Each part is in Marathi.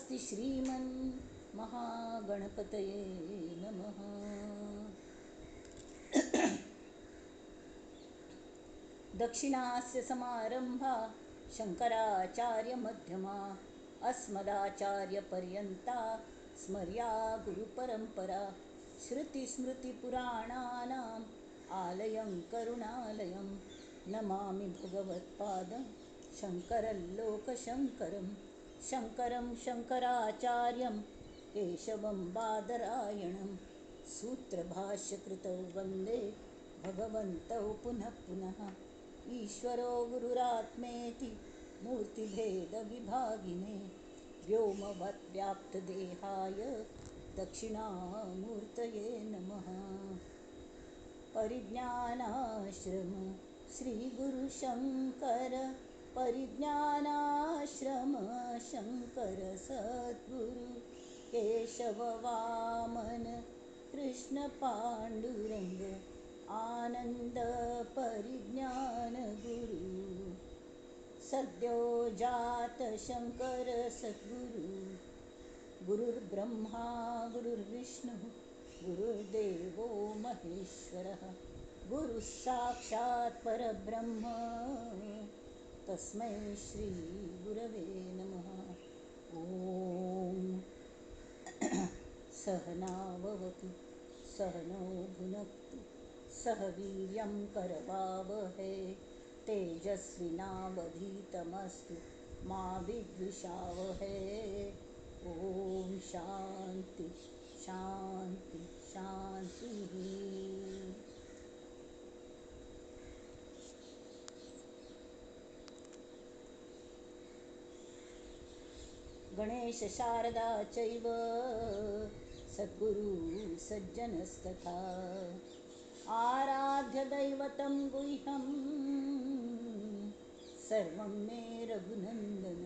स्वस्ति श्रीमन् महागणपतये नमः। दक्षिणास्य समारंभा शंकराचार्यमध्यमा अस्मदाचार्यपर्यन्ता स्मर्या गुरुपरंपरा। श्रुतिस्मृतिपुराणानाम् आलयं करुणालयं नमामि भगवत्पादं शङ्करल्लोकशङ्करं। शङ्करं शङ्कराचार्यं केशवं बादरायणं सूत्रभाष्यकृतौ वन्दे भगवन्तौ पुनः पुनः। ईश्वरो गुरुरात्मेति मूर्तिभेदविभागिने व्योमवद्व्याप्तदेहाय दक्षिणामूर्तये नमः। परिज्ञानाश्रम श्रीगुरुशङ्कर परिज्ञानाश्रम शङ्कर सद्गुरु केशववामन कृष्ण पाण्डुरङ्ग आनन्द परिज्ञान गुरु। सद्यो जात शङ्कर सद्गुरु गुरुर्ब्रह्मा गुरुर्विष्णुः गुरुर्देवो महेश्वरः गुरुः साक्षात् परब्रह्म तस्मै श्री गुरवे नमः। ॐ सहनाववतु सहनौ भुनक्तु सह वीर्यं करवावहै तेजस्विनावधीतमस्तु मा विद्विषावहै। ॐ शान्ति शान्ति शान्तिः। गणेश शारदा चैव सद्गुरु सज्जनस्तथा आराध्य दैवतं गुह्यं सर्वं मे रघुनन्दन।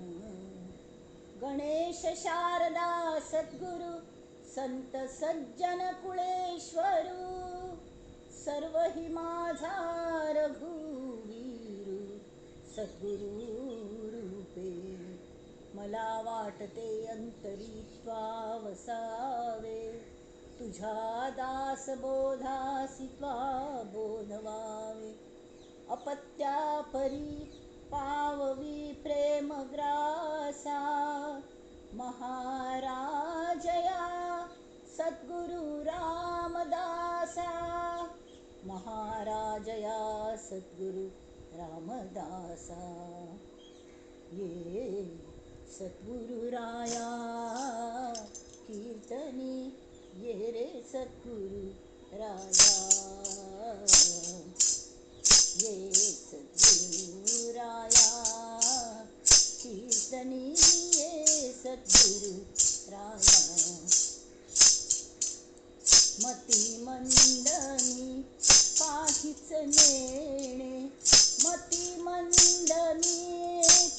गणेश शारदा सद्गुरु संत सज्जन कुळेश्वरू सर्व हि माझा रघुवीरू सद्गुरु रूपे मला वाटते अंतरी त्वा वसावे तुझा दास बोधासी त्वा बोधवावे अपत्यापरी पाववी प्रेम ग्रासा महाराजया सद्गुरु रामदासा महाराजया सद्गुरु रामदासा। ये सद्गुरु राया कीर्तनी ये रे सद्गुरु राया ये सद्गुरु राया कीर्तनी ये सद्गुरु राया। मती मंदनी काहीच नेणे मती मंदनी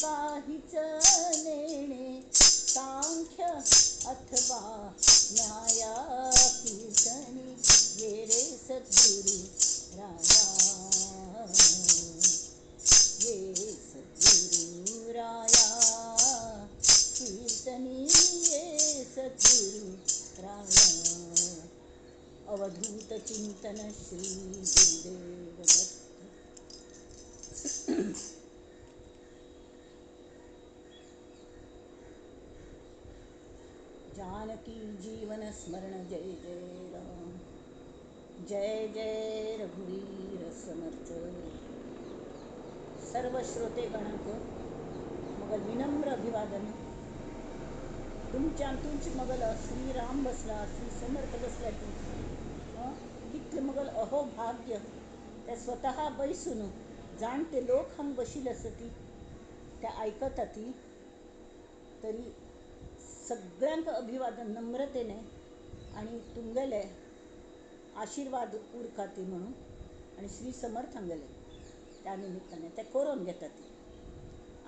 काहीच नेणे सांख्य अथवा न्याया कीर्तनी ये रे सद्गुरु राया ये सद्गुरु राया कीर्तनी ये सद्गुरु राया। अवधूत चिंतन श्री गुरुदेव दत्त। जानकी जीवन स्मरण जय जय राम जय जय रघुवीर समर्थ। सर्व श्रोतेगणांक मगल विनम्र अभिवादन। तुमची मगल श्रीराम बसला श्री समर्थ बसल्या कितले मगल अहो भाग्य त्या स्वतः बैसून जाणते लोक हंग बशील असती त्या ऐकताती तरी सगळ्यांक अभिवादन नम्रतेने आणि तुमगेले आशीर्वाद उरकाती म्हणून आणि श्री समर्थांगेले त्या निमित्ताने ते करून घेतात।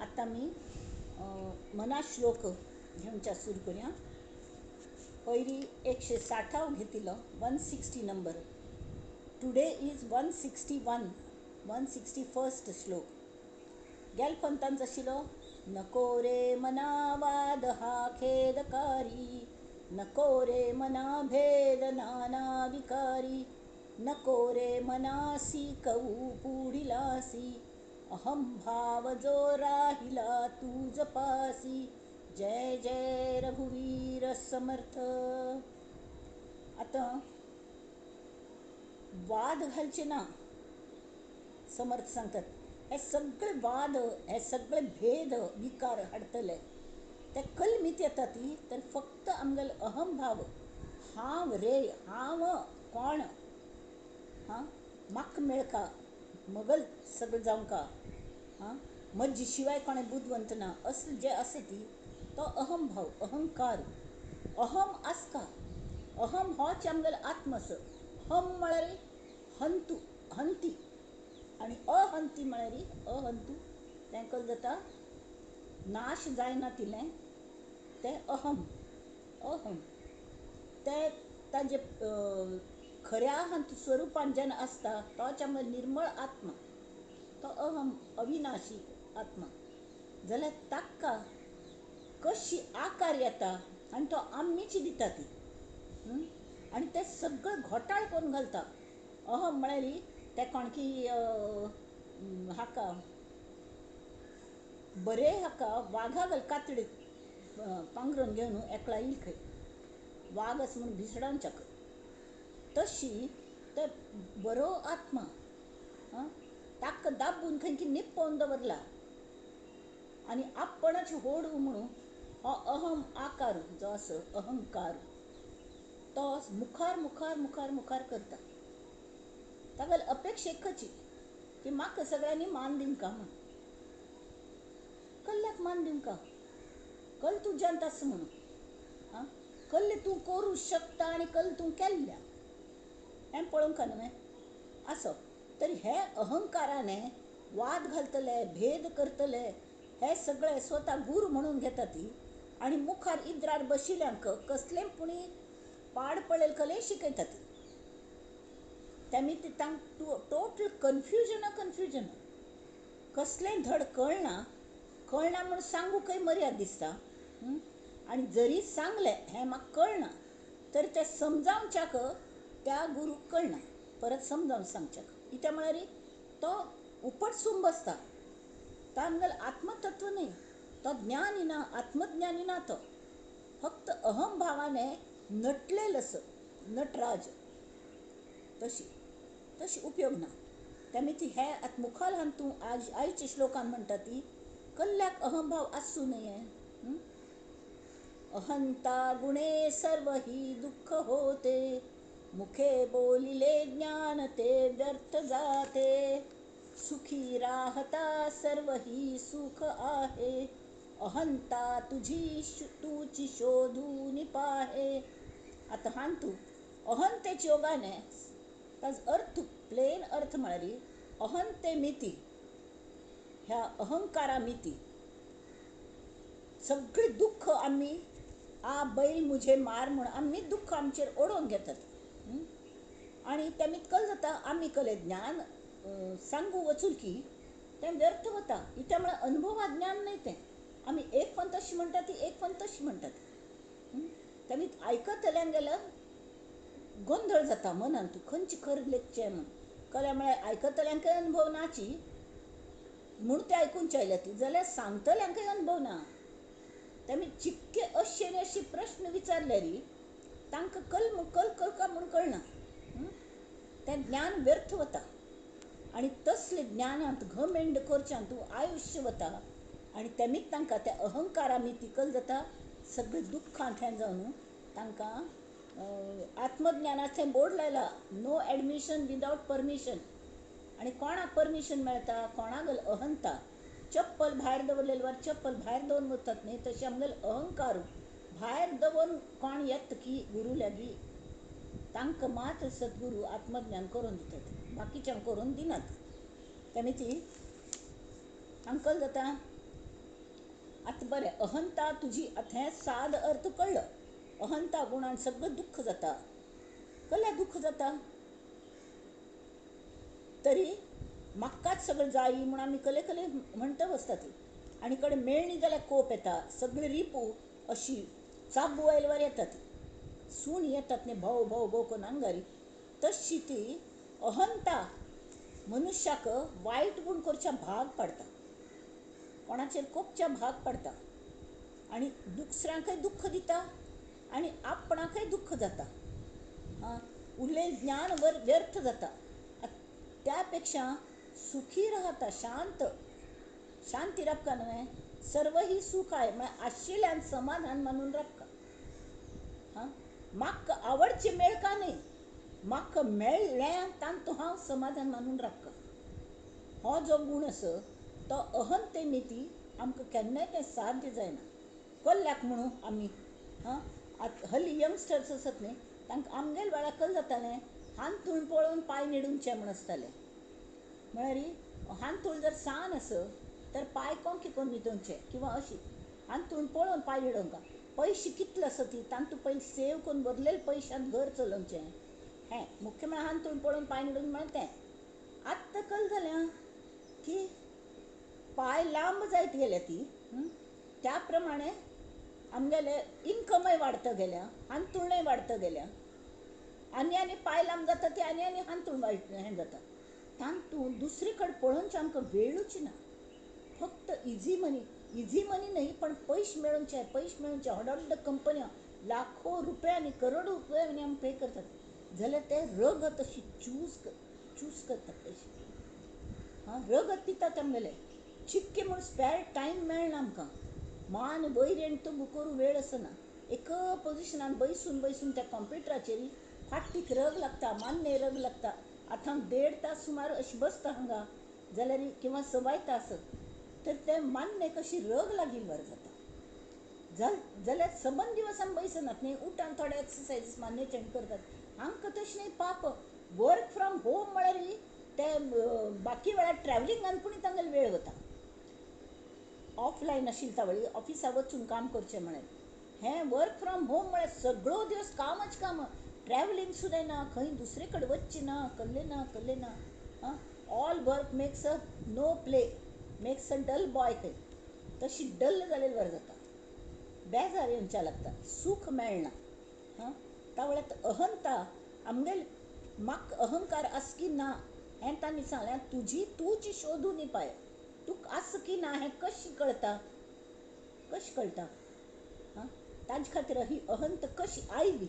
आता मी मना श्लोक घेऊनच्या सुरू करूया। पहिली 160 घेतिलो 160 नंबर। टुडे इज 161 161st श्लोक। गेल पंतांच आशिल्लो नको रे मना वाद हा खेदकारी, नको रे मना भेद नाना विकारी, नको रे मनासी कवू पुढिलासी, अहम भाव जो राहिला तू जपासी. जय जय रघुवीर समर्थ. आता वाद घालचे ना, समर्थ सांगतात. हे सगळे वाद, हे सगळे भेद विकार हाडतले ते कलमीत येता ती तर फक्त आमगेल अहम भाव, हांव रे, हांव कोण, हां म्हाका मेळका, मगल सगळं जावं का, हां म्हजे शिवाय कोणें बुद्धवंत ना, असं जे आसा ती तो अहम भाव, अहंकार. अहम आसका, अहम होच आमगेल आत्म आसा. हम म्हळ्यार हंतू, हंती, आणि अहंती म्हळ्यार अहंतू, तें कल जाता नाश जायना तिलें, तें अहम. अहम ते ताजे खऱ्या हंत स्वरुपान जेन्ना आसता तोच आमगेल निर्मळ आत्मा, तो अहम, अविनाशी आत्मा. जाल्यार ताका कशी आकार येता आनी तो आम्मीची दिता ती, आनी ते सगळं घोटाळ करून घालता. अहम म्हळ्यार ते कोणकी हाका बरे हाका वाघागल कातडीत पांघरून घेवन एकला येईल खंय, वाघ आसा म्हूण भिसडावच्याक. तशी ते बरो आत्मा ताका दाबून खंय निप्पोवन दवरला, आनी आपणच होडू म्हणून हो अहम आकार जो आसा, अहंकार, तो मुखार मुखार मुखार मुखार करता. तागेल अपेक्षा एकची की म्हाका सगळ्यांनी मान दिवंका म्हण. कल्ल्याक मान दिवंका, कल तुज्यांत आसा म्हणून, कल्ले तूं करूं शकता आनी कल तूं केल्ल्या हें पळोवंका न्हय. आसो तरी हे अहंकाराने वाद घालतले, भेद करतले, हे सगळे स्वता गुरू म्हणून घेता ती, आनी मुखार इद्रार बशिल्ल्यांक कसलें पुणी पाड पडलेले कले शिकयता ती. तेमी ती तांकां टोटल कन्फ्युजन, कसलें धड कळना, कळना म्हूण सांगूकय मर्याद दिसता. आनी जरी सांगलें हें म्हाका कळना तर तें समजावच्याक त्या गुरूक कळना, परत समजावन सांगच्याक. कित्याक म्हळ्यार तो उपटसून बसता. तो आमगेल आत्मतत्व न्ही, तो ज्ञानी ना, आत्मज्ञानी ना, तो फक्त अहम भावाने नटलेलो आसा, नटराज. तशी उपयोग ना. तेमी ती हे आतां मुखाल हांतू आयच्या श्लोकान म्हणटा ती कल्ल्याक अहमभाव आसूं नये. अहंता गुणे सर्व ही दुःख होते, मुखे बोलिले ज्ञान ते व्यर्थ जाते, सुखी राहता सर्व ही सुख आहे, अहंता तूची शोधून पाहे. आता हांतू अहंतेच्या योगाने ताजो अर्थ, प्लेन अर्थ म्हळ्यार अहंते मिती, ह्या अहंकारा मिती सगळी दुःख आमी बैल मुझे मार म्हणून आमी दुःख आमचेर ओडोवन घेतात. आनी तेमी कल जाता आमी कले ज्ञान सांगू वचून की तें व्यर्थ वता. कित्याक म्हळ्यार अनुभवा ज्ञान न्हय तें. आमी एक पण तशी म्हणटा ती, एक पण तशी म्हणटात. तेमी आयकतल्यांक गेल्यार गोंधळ जाता मनान, तूं खंयची खरें लेखचें म्हूण. कळ्ळें म्हळ्यार आयकतल्यांकय अनुभव नाची म्हूण ते आयकूंचे आयल्या ती, जाल्यार सांगतल्यांकय अनुभव ना. तेमी चिक्के अशे प्रश्न विचारल्यार तांकां कल करता म्हूण कळना. तें ज्ञान व्यर्थ वता. आनी तसले ज्ञानांत घमेंड करच्यान तूं आयुश्य वता. आनी तेमीच तांकां त्या अहंकारा मिती कल जाता सगळीं दुख्खांत हें जावन तांकां आत्मज्ञानाचें थंय बोर्ड लायला, नो एडमिशन विदावट परमिशन. आनी कोणाक परमिशन मेळटा, कोणागेल अहंता. चप्पल भायर दवरलेली वर चप्पल भायर दवरून वतात न्ही, तशें आमगेल अहंकार भायर दवरून कोण येता की गुरू लागीं, तांकां मात्र सद्गुरू आत्मज्ञान करून दितात, बाकीच्यांक करून दिनात. तेमी ती अंकल जाता. आतां बरें, अहंता तुजी, आतां हें साद अर्थ कळ्ळो. अहंता गुणान सगळं दुख्ख जाता. कल्ल्या दुख्ख जाता तरी म्हाकाच सगळं जायी म्हूण आमी कले म्हणटा बसता ती. आनी कडेन मेळ्ळी जाल्यार कोप येता, सगळी रिपू अशी चाबुयलवर येतात, सूण येतात न्ही भोव भोव भोव करून आंगारी. तशी ती अहंता मनुश्याक वायट गूण करच्या भाग पाडटा, कोणाचेर कोपच्या भाग पाडटा, आनी दुसऱ्यांकय दुख्ख दिता आनी आपणाकय दुख्ख जाता. उरलें ज्ञान व्यर्थ जाता. त्या पेक्षा सुखी राहता, शांती राबका न्हय. सर्व ही सुख आहे म्हळ्यार आशिल्ल्यान समाधान मानून राबका. म्हाका आवडचे मेळ का न्ही, म्हाका मेळ्ळें तांतू हांव समाधान मानून राबका. हो जो गूण आसा तो अहंते मिती आमकां केन्नाय तें साध्य जायना. कल्ल्याक म्हणून आमी हल्ली यंगस्टर्स आसत न्ही, तांकां आमगेल्या वेळार कल जातालें हांतूळ पळोवन पांय निडूंचे म्हण आसतालें. म्हळ्यार हांतूळ जर सान आसत तर पांय कोंके करून न्हिदोवचे, किंवां अशी हांतूळ पळोवन पांय निडोवंका. पयशे कितले आसा ती तांतू पयलीं सेव करून भरलेले पयशांत घर चलोवचें. मुख्य म्हळ्यार हांतूळ पळोवन पांय निडोवंक म्हळ्यार तें. आत्तां कल जाल्या की पांय लांब जायत गेल्या ती, त्या प्रमाणे आमगेले इन्कमय वाडत गेल्या, हांतुळय वाडत गेल्या. आनी पांय लांब जाता ती आनी हांतूळ हें जाता. तांतूळ दुसरे कडेन पळोवनचें आमकां वेळूच ना. फक्त इजी मनी न्ही, पण पयशे मेळोवचे. व्हड व्हड कंपन्यो लाखो रुपया आनी करोडो रुपया आमी पे करतात जाल्यार ते रगत अशी चूज करतात पयशे. रगत पितात आमगेले. चिक्के म्हूण स्पॅर टायम मेळना आमकां. मान वयर तुग करूं वेळ आसना. एक पोजिशनान बैसून त्या कॉम्प्युटराचेर फाटीक रग लागता, मान्ने रग लागता. आतां हांव 1.5 तास सुमार अशी बसता हांगा जाल्यार, किंवां 2 तास, तर ते मान्ने कशी रग लागिल्ल्यार जाता. जाल्यार सबंद दिवस आमी बैसनात न्ही, उठान थोडे एक्सरसायजीस मान्नेचे करतात. आमकां तशें न्ही पाप. वर्क फ्रॉम होम म्हळ्यार ते बाकी वेळार ट्रॅव्हलिंगान पुणी तांगेलो वेळ वता. ऑफलायन आशिल्ली तावळी ऑफिसा वचून काम करचें म्हळ्यार. हें वर्क फ्रॉम होम म्हळ्यार सगळो दिवस कामच काम. ट्रॅव्हलिंग सुद्दां ना, खंय दुसरे कडेन वचचें ना, कसलें ना. All work makes a no play, makes a dull boy. तशी डल जालेली वर जाता, बेजार येवच्या लागता, सूख मेळना. तावळ्यात अहंता आमगेले म्हाका अहंकार आस की ना हें तांणी सांगल्यार तूच शोधून पाय. तुका आस की ना हें कशें कळटा. ताजे खातीर ही अहंत कशी आयली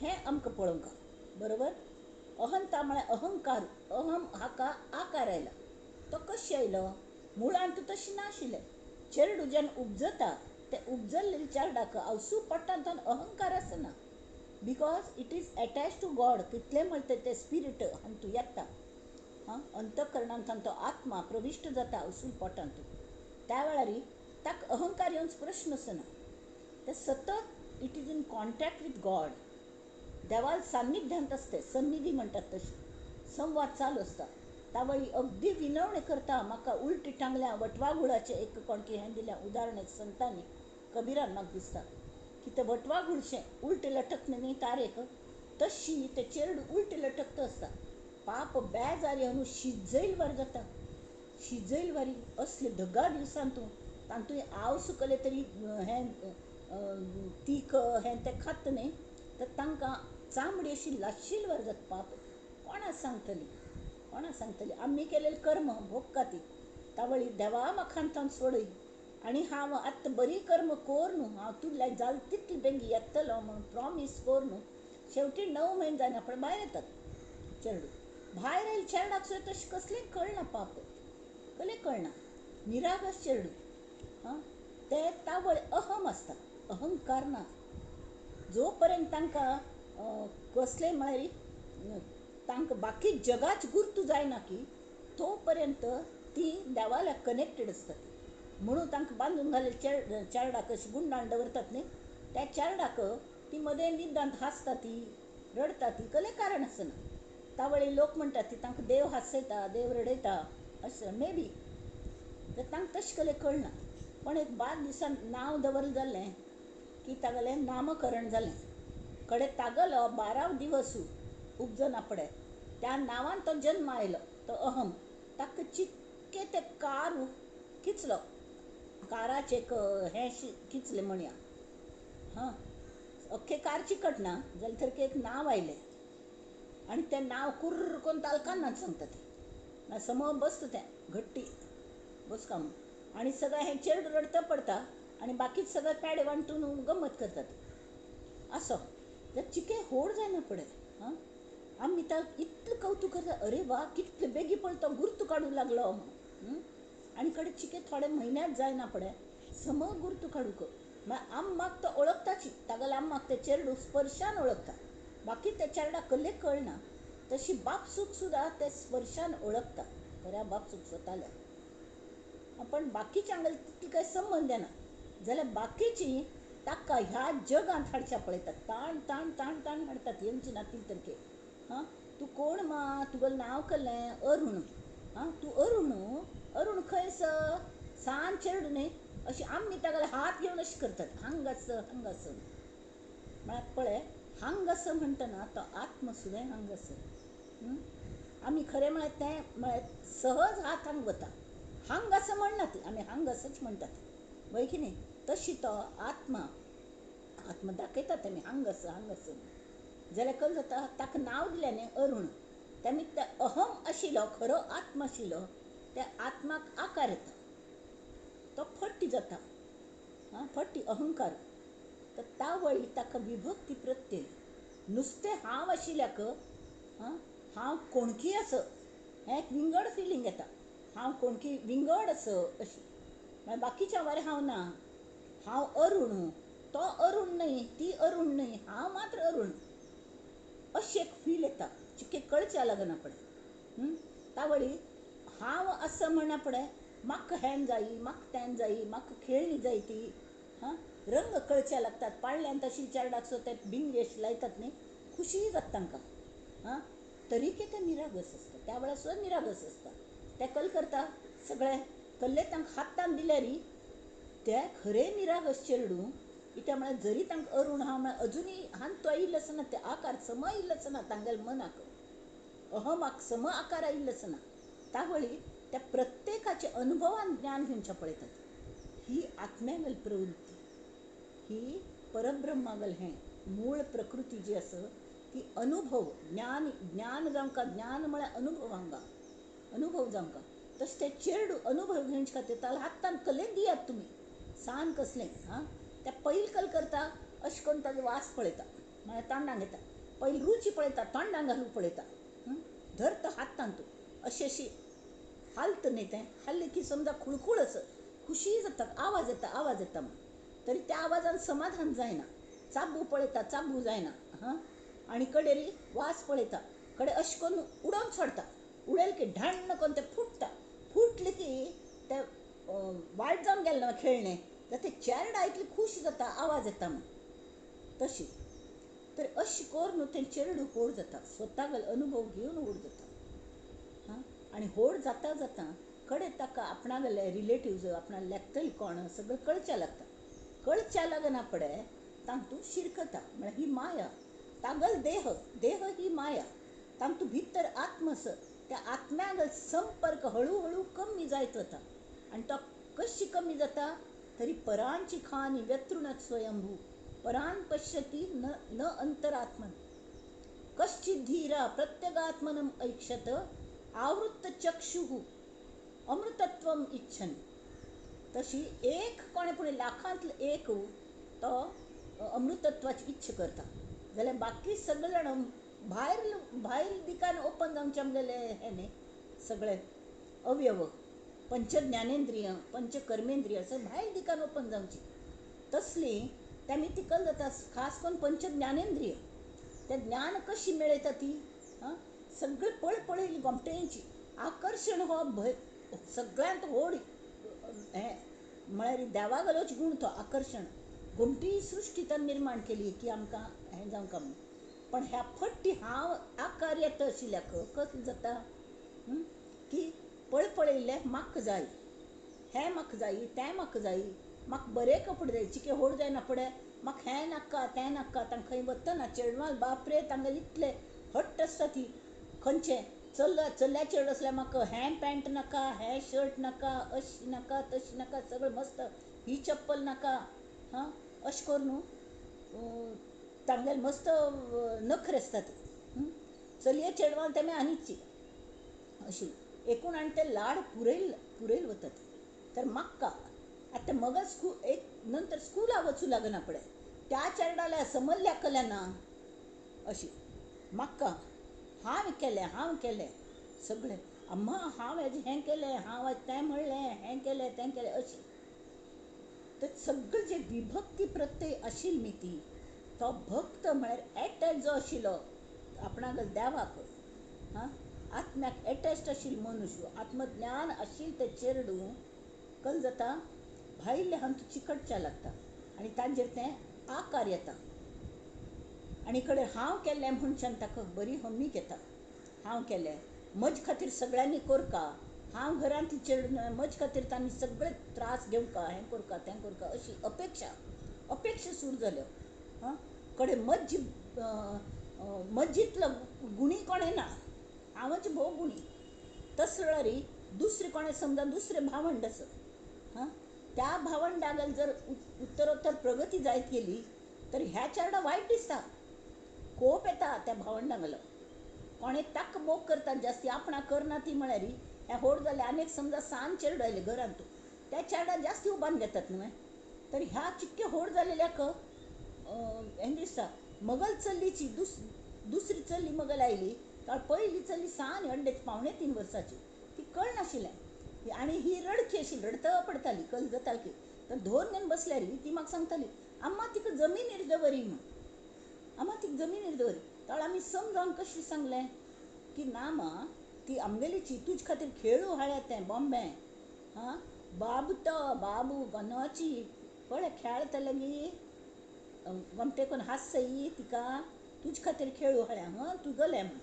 हें आमकां पळोवंक बरोबर. अहंता म्हळ्यार अहंकार. अहम हाका आकार आयला. तो कशी आयलो, मुळान तूं तशी नाशिल्लें. चेडूं जेन्ना उपजता ते उपजल्लेल्या चेडणाक आवसू पोटांत अहंकार आसना. Because it is attach to God. कितले म्हणटा ते स्पिरीट हातूंत येता, अंतकरणांत तो आत्मा प्रविश्ट जाता आवसून पोटांत. त्या वेळार ताका अहंकार येवंच प्रश्न आसना. ते सतत it is in contact with God. देवाल सान्निध्यांत आसता, सन्निधी म्हणटात तशी. संवाद चालू आसता. तावळी अगदी विनवणी करता. म्हाका उलटी टांगल्या वटवागुळाचें एक कोणकी हें दिल्या उदाहरण एक संतांनी, कबिरान म्हाका दिसता की ते वटवागुळचें उलटें लटकना न्ही तारेक, तशी ते चेडूं उलटें लटकता आसता. पाप बेजार येवन शिजयल वर जाता. शिजयल वारी असले धगा दिवसांतू तांतूय आव सुकले तरी हें तीख हें तें खात न्ही, तर तांकां चामडी अशी लाशिल वर जाता. पाप कोणा सांगतली. आमी केलेले कर्म भोगता ती. तावळी देवा म्हाका हातांत सोडय आनी हांव आत्तां बरी कर्म कोर न्हू, हांव तुगेल्या जाल तितले बेगीन येतलो म्हणून प्रॉमीस कोर न्हू. शेवटी 9 म्हयने जायना पण भायर येतात चेडूं. भायर आयले चेडणाक सुद्दां तशें कसलें कळना. पाप कळना. निरागस चेडूं. ते तावळ अहम आसता, अहंकार ना. जो पर्यंत तांकां कसलें म्हळ्यार तांकां बाकी जगाच गुर्तू जायना की तो पर्यंत ती देवाल्या कनेक्टेड आसतात. म्हणून तांकां बांदून घालेले चेडणाक अशी गुंडाळून दवरतात न्ही, त्या चेडणाक ती मदें निदांत हांसता, ती रडटा, ती कसलें कारण आसना. तावळी लोक म्हणटात ती तांकां देव हांसयता, देव रडयता अशें. मे बी तर तांकां तशें कसलें कळना. पण एक 12 दिसान नांव दवरलें जालें की तागेलें नामकरण जालें. कडेन तागेलो 12 दिवस उपजना पडे त्या नांवान तो जल्म आयलो, तो अहम. ताका चिक्के ते कार किचलो काराचे हें किचलें म्हणया, हां, अख्खे कार चिकट ना जाल्यार थंय एक नाव आयलें आनी तें नाव कुर्र करून तालकान्नात सांगता तें समोर बसता तें घट्टी बसका म्हूण आनी सगळें हें चेडूं रडता पडटा आनी बाकीचे सगळे पेडे वांटून गंमत करतात असो. तर चिके होड जायना पळय, हां, आमी ताका इतलें कौतूक करता, अरे वा कितले बेगी पळय तो गुर्तू काडूंक लागलो म्हणून. आनी कडेन चिके थोडे म्हयन्याच जायना पळय समज गुर्तू काडूंक. मागीर आम्माक तो ओळखताची, तागेलो आम्माक ते चेडूं स्पर्शान ओळखता. बाकी त्या चेडा कल्लेक कळना तशी बापसूक सुद्दां ते स्पर्शान ओळखता, खऱ्या बापसूक स्वताल्या. पण बाकीच्यांगेले तितलो कांय संबंद ना जाल्यार बाकीची ताका ह्या जगांत हाडच्या पळयतात, ताण ताण ताण ताण हाडटात येवची नातील तरके. हां, तूं कोण मा, तुगेलें नांव कसलें, अरूण. हां, तूं अरूण, अरूण खंयस, सांज चेडूं न्ही, अशी आमी तागेले हात घेवन अशें करतात, हांगास हांगास. म्हळ्यार पळय, हांगास म्हणटना तो आत्म सुद्दां हांगास. आमी खरें म्हळ्यार तें म्हळ्यार सहज हात हांग वता, हांगास म्हणना ती, आमी हांगासच म्हणटात वय की न्ही. तशी तो आत्मा आत्मा दाखयता तेमी हांगास हांगास. जाल्यार कळ्ळें जाता ताका नांव दिलें न्ही अरूण, तेमी ते अहम आशिल्लो खरो आत्मा आशिल्लो त्या आत्माक आकार येता, तो फट्टी जाता, हां, फट्टी अहंकार. तर त्या वेळी ताका विभक्ती प्रत्यय नुस्तें हांव आशिल्ल्याक, हां, हांव कोणकी आस हें एक विंगड फिलींग येता, हांव कोणकी विंगड आस अशी. मागीर बाकीच्या वारे हांव ना, हांव अरूण, तो अरूण न्ही, ती अरूण न्ही, हांव मात्र अरूण अशी एक फील येता. चिके कळच्या लागना पळय. त्या वेळी हांव असं म्हणा पळय, म्हाका हें जायी, म्हाका तें जायी, म्हाका खेळणी जाय ती, हां, रंग कळचे लागतात. पाळण्यान तशी चेडाक सो ते भिंगी अशी लायतात न्ही, खुशी जाता तांकां. हां, तरीके ते निरागस आसता, त्या वेळार सुद्दां निरागस आसता. ते कल करता सगळें कल्ले तांकां हातान दिल्यारी ते खरें निरागस चेडूं. कित्याक म्हळ्यार जरी तांकां अरूण हांव म्हळ्यार अजुनी हांतो आयिल्लो आसना, ते आकार सम आयिल्लो आसना तांगेल्या मनाक, अहमाक सम आकार आयिल्लो आसना. त्या वेळी त्या प्रत्येकाच्या अनुभवान ज्ञान घेवचें पळयतात. ही आत्म्यागेली प्रवृत्ती, ही परब्रह्मागेलें हें मूळ प्रकृती जी आसा ती अनुभव ज्ञान. ज्ञान जावंका, ज्ञान म्हळ्यार अनुभव हांगा, अनुभव जावंका. तशें ते चेडूं अनुभव घेवचे खातीर ताला हातान कलेक दियात तुमी, सान कसलें, हां, ते पयलीं कल करता अशें करून ताजो वास पळयता, म्हळ्यार तोंडाक घेता, पयलीं रुची पळयता, तोंडाक घालून पळयता, धरता हातान तूं अशी अशी हालता न्ही, तें हाल्लें की समजा खुळखुळ असं खुशी जाता, आवाज येता आवाज येता म्हण. तरी त्या आवाजान समाधान जायना, चाबू पळयता चाबू जायना, हां, आनी कडेरी वास पळयता, कडे अशें करून उडोवन सोडता, उडयलें की ढाण्ण करून तें फुट्टा, फुटलें की तें वायट जावन गेलें न्हय खेळणें, जाल्यार तें चेडा इतली खूश जाता, आवाज येता म्हण तशी. तर अशें करून तें चेडूं व्हड जाता, स्वतागेलो अनुभव घेवन व्हड जाता. हां, आनी व्हड जाता जाता कडेन ताका आपणागेले रिलेटिव्ज, आपणा लेखतली कोण सगळें कळचें लागता. कळच्या लागना पळय तांतूं शिरकता, म्हळ्यार ही माया. तागेलो देह, देह ही माया, तांतूं भितर आत्म आसा, त्या आत्म्यागेलो संपर्क हळू हळू कमी जायत वता. आनी तो कशी कमी जाता, तरी परांची खानी व्यतृणत स्वयंभू, परान पश्यती न न अंतरात्मन, कश्चित धीरा प्रत्यगात्मनम ऐक्षत, आवृत्त चक्षुः अमृतत्वम इच्छन. तशी एक कोणे पुणे लाखांतलो एक तो अमृतत्वाची इच्छा करता, जाल्यार बाकी सगळे जाण भायर भायर दिकान ओपन जावचे आमगेले हे न्ही सगळे अवयव, पंच ज्ञानेंद्रिय पंच कर्मेंद्रिय सगळे भायर दिकान ओपन जावची. तसली तेमी ती कल जाता खास करून पंच ज्ञानेंद्रिय. ते ज्ञान कशी मेळयता ती, हां, सगळे पळपळयली गोमटेंची आकर्शण हो भंय सगळ्यांत व्हड हें म्हळ्यार देवागेलोच गूण तो आकर्शण. घुमटी सृश्टी तर निर्माण केली की आमकां हें जावंका म्हूण. पण ह्या फट्टी हांव आकार येता आशिल्ल्याक कसलें जाता की पळपळयल्लें म्हाका जाय, हें म्हाका जायी तें म्हाका जायी, म्हाका बरे कपडे जाय. चिके व्हड जायना पळय, म्हाका हें नाका तें नाका. तांकां खंय वतना चेडवां बापरे तांगेले इतले हट्ट आसता ती खंयचें चल्ल्या चेड असल्या म्हाका हें पॅन्ट नाका, हें शर्ट नाका, अशी नाका तशी नाका, सगळें मस्त, ही चप्पल नाका, हां अशें करून न्हू तांगेले मस्त नखरे आसतात. चलये चेडवां तेमी आनीची अशी एकूण आनी ते लाड पुरयल वतात. तर म्हाका आतां ते मगल एक नंतर स्कूला वचू लागना पळय, त्या चेडवाल्या समजल्या कल्या ना अशी म्हाका हांव केलें सगळें. अम्मा हांव हें केलें, हांव आज तें म्हणलें, हें केलें तें केलें अशी. तर सगळं जे विभक्ती प्रत्यय आशिल्ली ती, तो भक्त म्हळ्यार एटॅच जो आशिल्लो आपणाक देवाक, हां आत्म्याक एटॅच्ड आशिल्लो मनुश्य, आत्मज्ञान आशिल्लें तें चेडूं कल जाता भायले हांतू चिकटच्या लागता आनी तांचेर तें आकार येता. आनी कडेन हांव केल्लें म्हणच्यान ताका बरी हमीक येता. हांव केलें म्हजे खातीर सगळ्यांनी करका, हांव घरांतली चेडूं न्हय, म्हजे खातीर तांणी सगळे त्रास घेवका, हें करका तें करका अशी अपेक्षा सुरू जाल्यो. हां कडेन मज्जीतलो गुणी कोणें ना, हांवच भोव गुणी. तसळारी दुसरें कोणें समजा दुसरें भावंड आसत, हां त्या भावंडागेर जर उत्तरोत्तर प्रगती जायत गेली तर ह्या चेडा वायट दिसता, कोप येता त्या भावंडांगलो. कोणें ताका मोग करता जास्ती, आपणा करना ती म्हळ्यार हें व्हड जालें. आनीक समजा सान चेडूं आयलें घरांत, त्या चेडा जास्ती उबान घेतात न्हय. तर ह्या चिक्के व्हड जालेल्याक हें दिसता. मगल चल्लीची दुसरी चल्ली मगल आयली, पयली चल्ली सान अड्डेच 2.5 वर्साची, ती कळनाशिल्लें आनी ही रडकी आशिल्ली, रडत पडटाली, कल जाताली की. तर धोर घेवन बसल्यार ती म्हाका सांगताली, अम्मा तिका जमिनीर दवरी म्हूण, अम्मा तिका जमिनीर दवरी. तर आमी समजावन कशी सांगलें की ना मा, ती आमगेली तुजे खातीर खेळू हाडल्या तें बॉम्बें, हां बाबू गनाची पळय खेळता लगी गमटे करून हांसय तिका, तुजे खातीर खेळू हाडल्या, हां तुगेलें म्हण.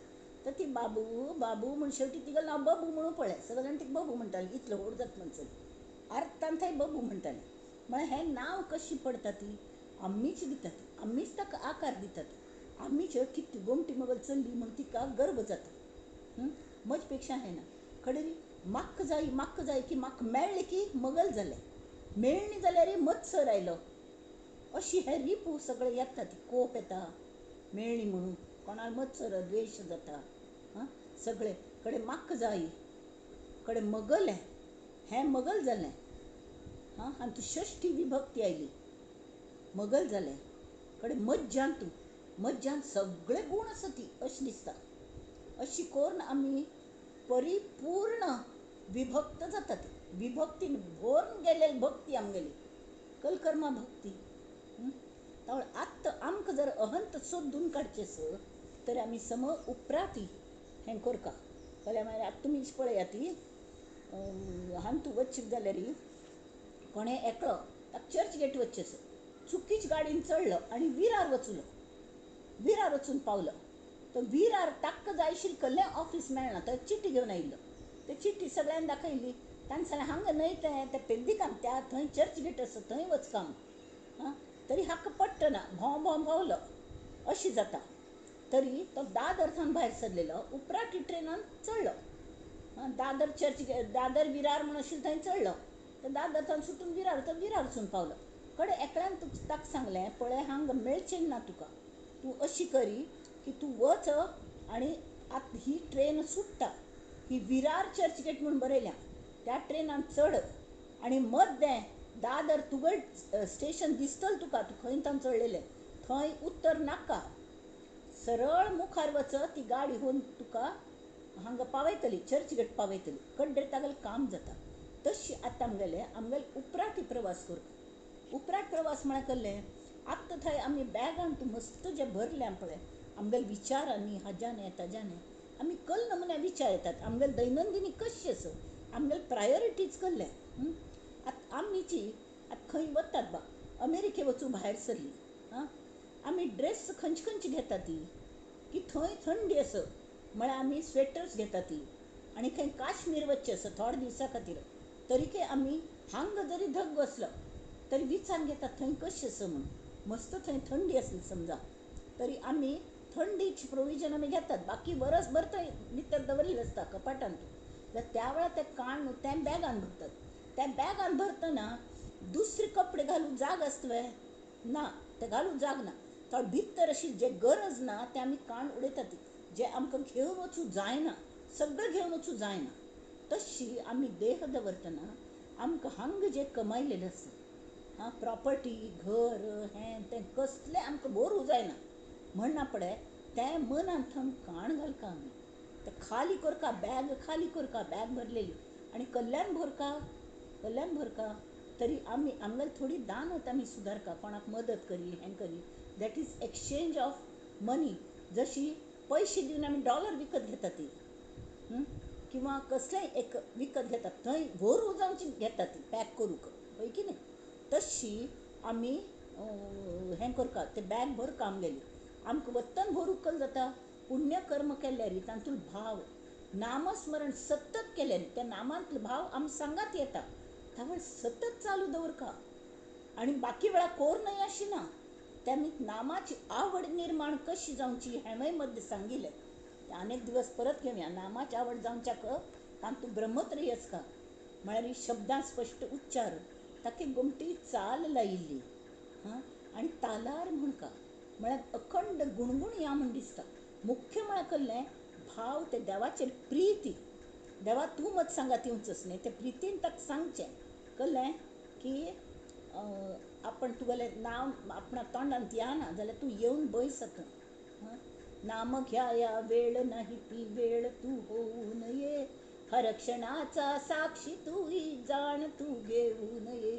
तर ती बाबू म्हण शेवटी तिगेलें नांव बबू म्हणून पळय, सगळे जाण तिका बबू म्हणटाली, इतलो व्हड जाता म्हणसर अर्थान थंय बबू म्हणटाली. म्हळ्यार हें नांव कशी पडटा ती आम्मीच दितात, आम्मीच ताका आकार दितात. आम्मीच कितली गोमटी मगल चल्ली म्हूण तिका गर्व जाता. म्हजे पेक्षा हें ना. कडेन म्हाका जाय की म्हाका मेळ्ळें की मगल जालें, मेळ्ळी जाल्यार मत्सर आयलो अशी हें रिपू सगळें येता. ती कोप येता मेळ्ळी म्हणून, कोणाक मत्सर द्वेश जाता, हां सगळें कडेन म्हाका जाय, कडेन मगल हें मगल जालें, हां आनी तू षष्ठी विभक्ती आयली, मगल जालें. कडेन मज्जान सगळे गूण आसा ती अशी दिसता. अशी करून आमी परिपूर्ण विभक्त जातात. विभक्तीन भरून गेलेली भक्ती आमगेली कलकर्मा भक्ती. आत्ता आमकां जर अहंत सोदून काडचेस तर आमी सम उपराती हें करका जाल्यार मागीर आतां तुमीच पळयात ती हांतू वचशीत जाल्यार कोणें एकलो ताका चर्च गेट वचचेस, चुकीच गाडीन चडलो आनी विरार वचून पावलो. तो विरार ताका जाय आशिल्लें कसलें ऑफिस मेळना, तो चिटी घेवन आयिल्लो. ते चिटी सगळ्यांक दाखयली. तांणी सांगलें हांगा न्हय तें पेद्दिकान त्या थंय चर्च गेट आसा थंय वचका म्हूण. हां तरी हाका पडटना, भोंवलो अशी जाता. तरी तो दादर थंय भायर सरलेलो, उपराटी ट्रेनान चडलो. दादर विरार म्हूण आशिल्लें थंय चडलो. तर दादर थंय सुटून विरार वचून पावलो. कडेन एकल्यान ताका सांगलें पळय हांगा मेळचें ना तुका, तूं अशी करी की तूं वच आनी आतां ही ट्रेन सुट्टा, ही विरार चर्च गेट म्हूण बरयल्या, त्या ट्रेनान चड आनी मद्दें दादर तुगेल स्टेशन दिसतलें तुका, तूं खंय थंय चडलेलें, थंय उत्तर नाका, सरळ मुखार वच, ती गाडी व्हरून तुका हांगा पावयतली, चर्च गेट पावयतली. कड्डेर तागेलें काम जाता. तशी आतां आमगेले उपराटी प्रवास करता. उपराट प्रवास म्हळ्यार कसलें, आत्तां थंय आमी बॅगान तूं मस्त जें भरल्या पळय आमगेले विचारांनी हाज्यान ताज्यान आमी कल नमुन्या विचार येतात. आमगेले दैनंदिनी कशी आसत, आमगेले प्रायोरिटीज कसले. आतां आमीची आतां खंय वतात बा, अमेरिके वचूं भायर सरली, हां आमी ड्रेस खंयची घेता ती की थंय थंडी आस म्हळ्यार आमी स्वेटर्स घेता ती. आनी खंय काश्मीर वचचें आसा थोड्या दिवसां खातीर तरीके आमी हांगा जरी धग बसलो तरी विचार घेतात थंय कशें आसा म्हणून. मस्त थंय थंडी आसली समजा तरी आमी थंडीची प्रोविजन आमी घेतात, बाकी वरसभर थंय भितर दवरिल्लें आसता कपाटांत. जाल्यार त्या वेळार ते काण त्या बॅगान भरतात. त्या बॅगान भरतना दुसरे कपडे घालूंक जाग आसतले ना, ते घालूंक जाग ना. थोडे भितर अशी जे गरज ना ते आमी काण उडयतात. जे आमकां घेवन वचूं जायना, सगळें घेवन वचूं जायना. तशी आमी देह दवरतना आमकां हांगा जे कमायलेलें आसा, प्रॉपर्टी, घर, हें तें कसलें आमकां व्हरूंक जायना. म्हणना पळय, तें मनान थंग काण घालका आमी. तें खाली करका, बॅग खाली करका, बॅग भरलेली, आनी कल्ल्यान भरका. तरी आमी आमगेली थोडी दानत आमी सुदारका, कोणाक मदत करी, हें करी. दॅट इज एक्सचेंज ऑफ मनी. जशी पयशे दिवन आमी डॉलर विकत घेता ती, किंवा कसलेंय एक विकत घेतात, थंय व्हरूंक जावची घेता ती पॅक करूंक, पळय की न्ही. तशी आमी हें करता, ते बॅग भरका आमगेली. आमकां वत्तन भरूंक कल जाता. पुण्य कर्म केल्यार तातूंत भाव, नामस्मरण सतत केल्यार त्या नामांतलो भाव आमी सांगात येता. त्यावेळेस सतत चालू दवरका. आनी बाकी वेळा कोरनय अशी ना. त्यांनी नामाची आवड निर्माण कशी जावची हेंय मध्य सांगिल्लें. अनेक दिवस परत घेवया. नामाची आवड जावच्याक तातूंत ब्रह्मत्रय आसता. म्हळ्यार शब्दां स्पश्ट उच्चार, ताका गमती चाल लायिल्ली, आनी तालार म्हणका, म्हळ्यार अखंड गुणगुणया म्हण दिसता. मुख्य म्हळ्यार कसलें भाव, ते देवाचेर प्रीती. देवा तूं मत सांगात येवचंच न्ही, ते प्रितीन ताका सांगचें. कळ्ळें की आपण तुगेलें नांव आपणा तोंडांत येना जाल्यार तूं येवन बस थंय. नाम घ्याया वेळ नाही ती वेळ तू होऊ नये, हर क्षणाचा साक्षी तूही जाण तू घेऊ नये.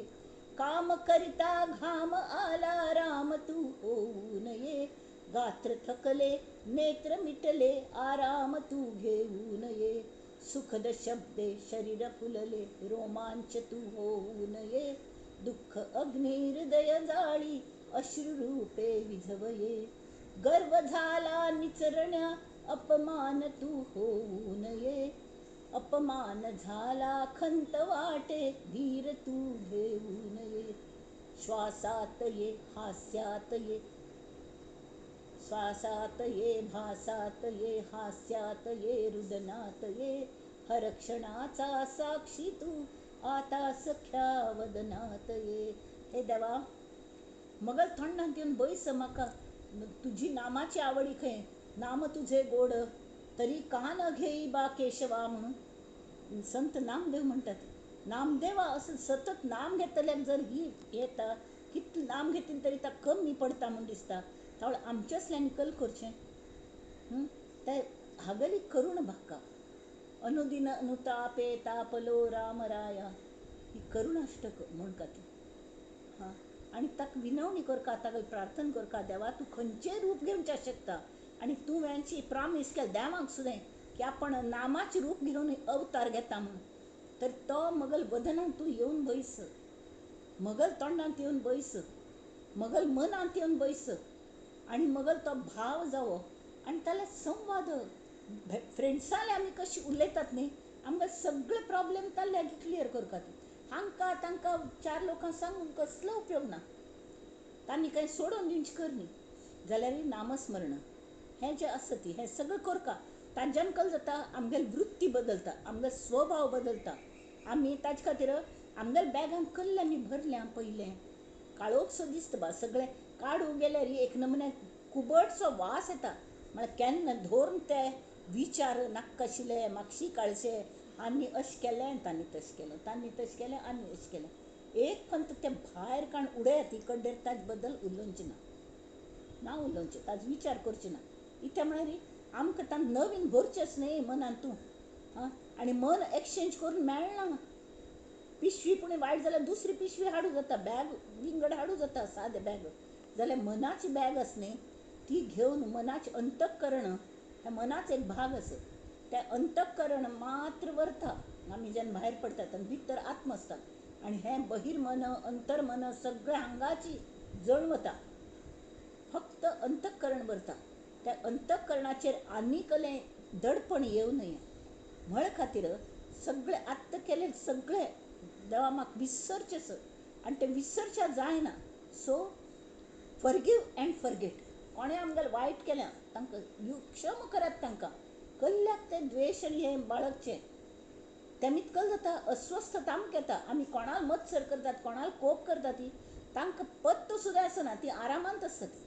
काम करिता घाम आला राम तू होऊ नये, गात्र थकले नेत्र मिटले आराम तू घेऊ नये. सुखद शब्दे शरीर फुलले रोमांच तू होऊ नये, दुःख अग्नी हृदय जाळी अश्रुरूपे विझवये. गर्व झाला निचरण्या अपमान तू होऊ नये, अपमान झाला खंत वाटे धीर तू घेऊ नये. श्वासात ये हास्यात ये, श्वासात ये भासात ये, हास्यात ये रुदनात ये, हर क्षणाचा साक्षी तू आता सख्या वदनात ये. हे देवा, मगल थंडांत येवन बैस म्हाका. तुजी नामाची आवडी खंय, नाम तुझे गोड तरी कान घेई बा केशवा म्हणून संत नामदेव म्हणटात. नामदेवा असं सतत नाम घेतल्याक जर ही येता, कितलें नाम घेतली तरी ताका कमी पडटा म्हूण दिसता. त्यावेळेस आमच्या असल्यांनी कल करचें. ते हागली करूण भाका, अनुदिन अनुतापे तापलो रामराया, ही करुणाष्टक म्हणका ती. आनी ताका विनवणी करता, ताका प्रार्थना करता, देवा तूं खंयचेय रूप घेवच्या शकता. आनी तूं हांची प्रॉमीस केलें देवाक सुद्दां की आपण नामाचें रूप घेवन अवतार घेता म्हणून. तर तो मगल वदनांत तूं येवन बैस, मगल तोंडांत येवन बैस, मगल मनांत येवन बैस. आनी मगल तो भाव जावो. आनी ताले संवाद, फ्रेंड्सांले आमी कशी उलयतात न्ही, आमकां सगळे प्रॉब्लेम ताल्ले क्लियर करतात. हांकां तांकां चार लोकांक सांगून कसलो उपयोग ना. तांणी कांय सोडून दिवचें कर न्ही. जाल्यार नामस्मरण हें जें आसा ती हें सगळें करता. तांच्यान कल जाता आमगेली वृत्ती बदलता, आमगेलो स्वभाव बदलता. आमी ताजे खातीर आमगेल्या बॅगान कसलें आमी भरल्या पयलें, काळोख सो दिसता बा. सगळें काडूं गेल्यार एक नमुन्यान कुबटसो वास येता. म्हळ्यार केन्ना धोरून ते विचार नाका आशिल्ले, म्हाका काळशे, आनी अशें केलें तांणी तशें केलें, तांणी तशें केलें आनी अशें केलें. एक खंत तें भायर काण उडयात. इकडे ताजे बद्दल उलोवचें ना उलोवचें, ताजो विचार करचें ना. इत्या म्हळ्यार आमकां तांकां नवीन भरचेंच न्ही मनांतूं. आनी मन एक्सचेंज करून मेळना. पिशवी पुणी वायट जाल्यार दुसरी पिशवी हाडूं जाता, बॅग विंगड हाडूं जाता, सादें बॅग. जाल्यार मनाची बॅग आसा न्ही, ती घेवन मनाचें अंतकरण, हें मनाचो एक भाग आसा, तें अंतकरण मात्र व्हरता आमी जेन्ना भायर पडटात. आनी भितर आत्म आसता. आनी हें बहिर्मन अंतर्मन सगळें हांगाची जण वता. फक्त अंतकरण भरता. त्या अंतकरणाचेर आनी कसलें दडपण येवं नये म्हळे खातीर सगळें आत्तां केलें सगळें देवा म्हाका विसरचें. आनी तें विसरच्या जायना. So forgive and forget. कोणे आमगेर वायट केल्या तांकां क्षम करात तांकां कल्ल्याक ते द्वेश आनी हे बाळगचे तेमीत कल जाता अस्वस्थता आमकां येता आमी कोणाल मत्सर करतात कोणाल कोप करता ती तांकां पत्तो सुद्दां आसना ती आरामांत आसता ती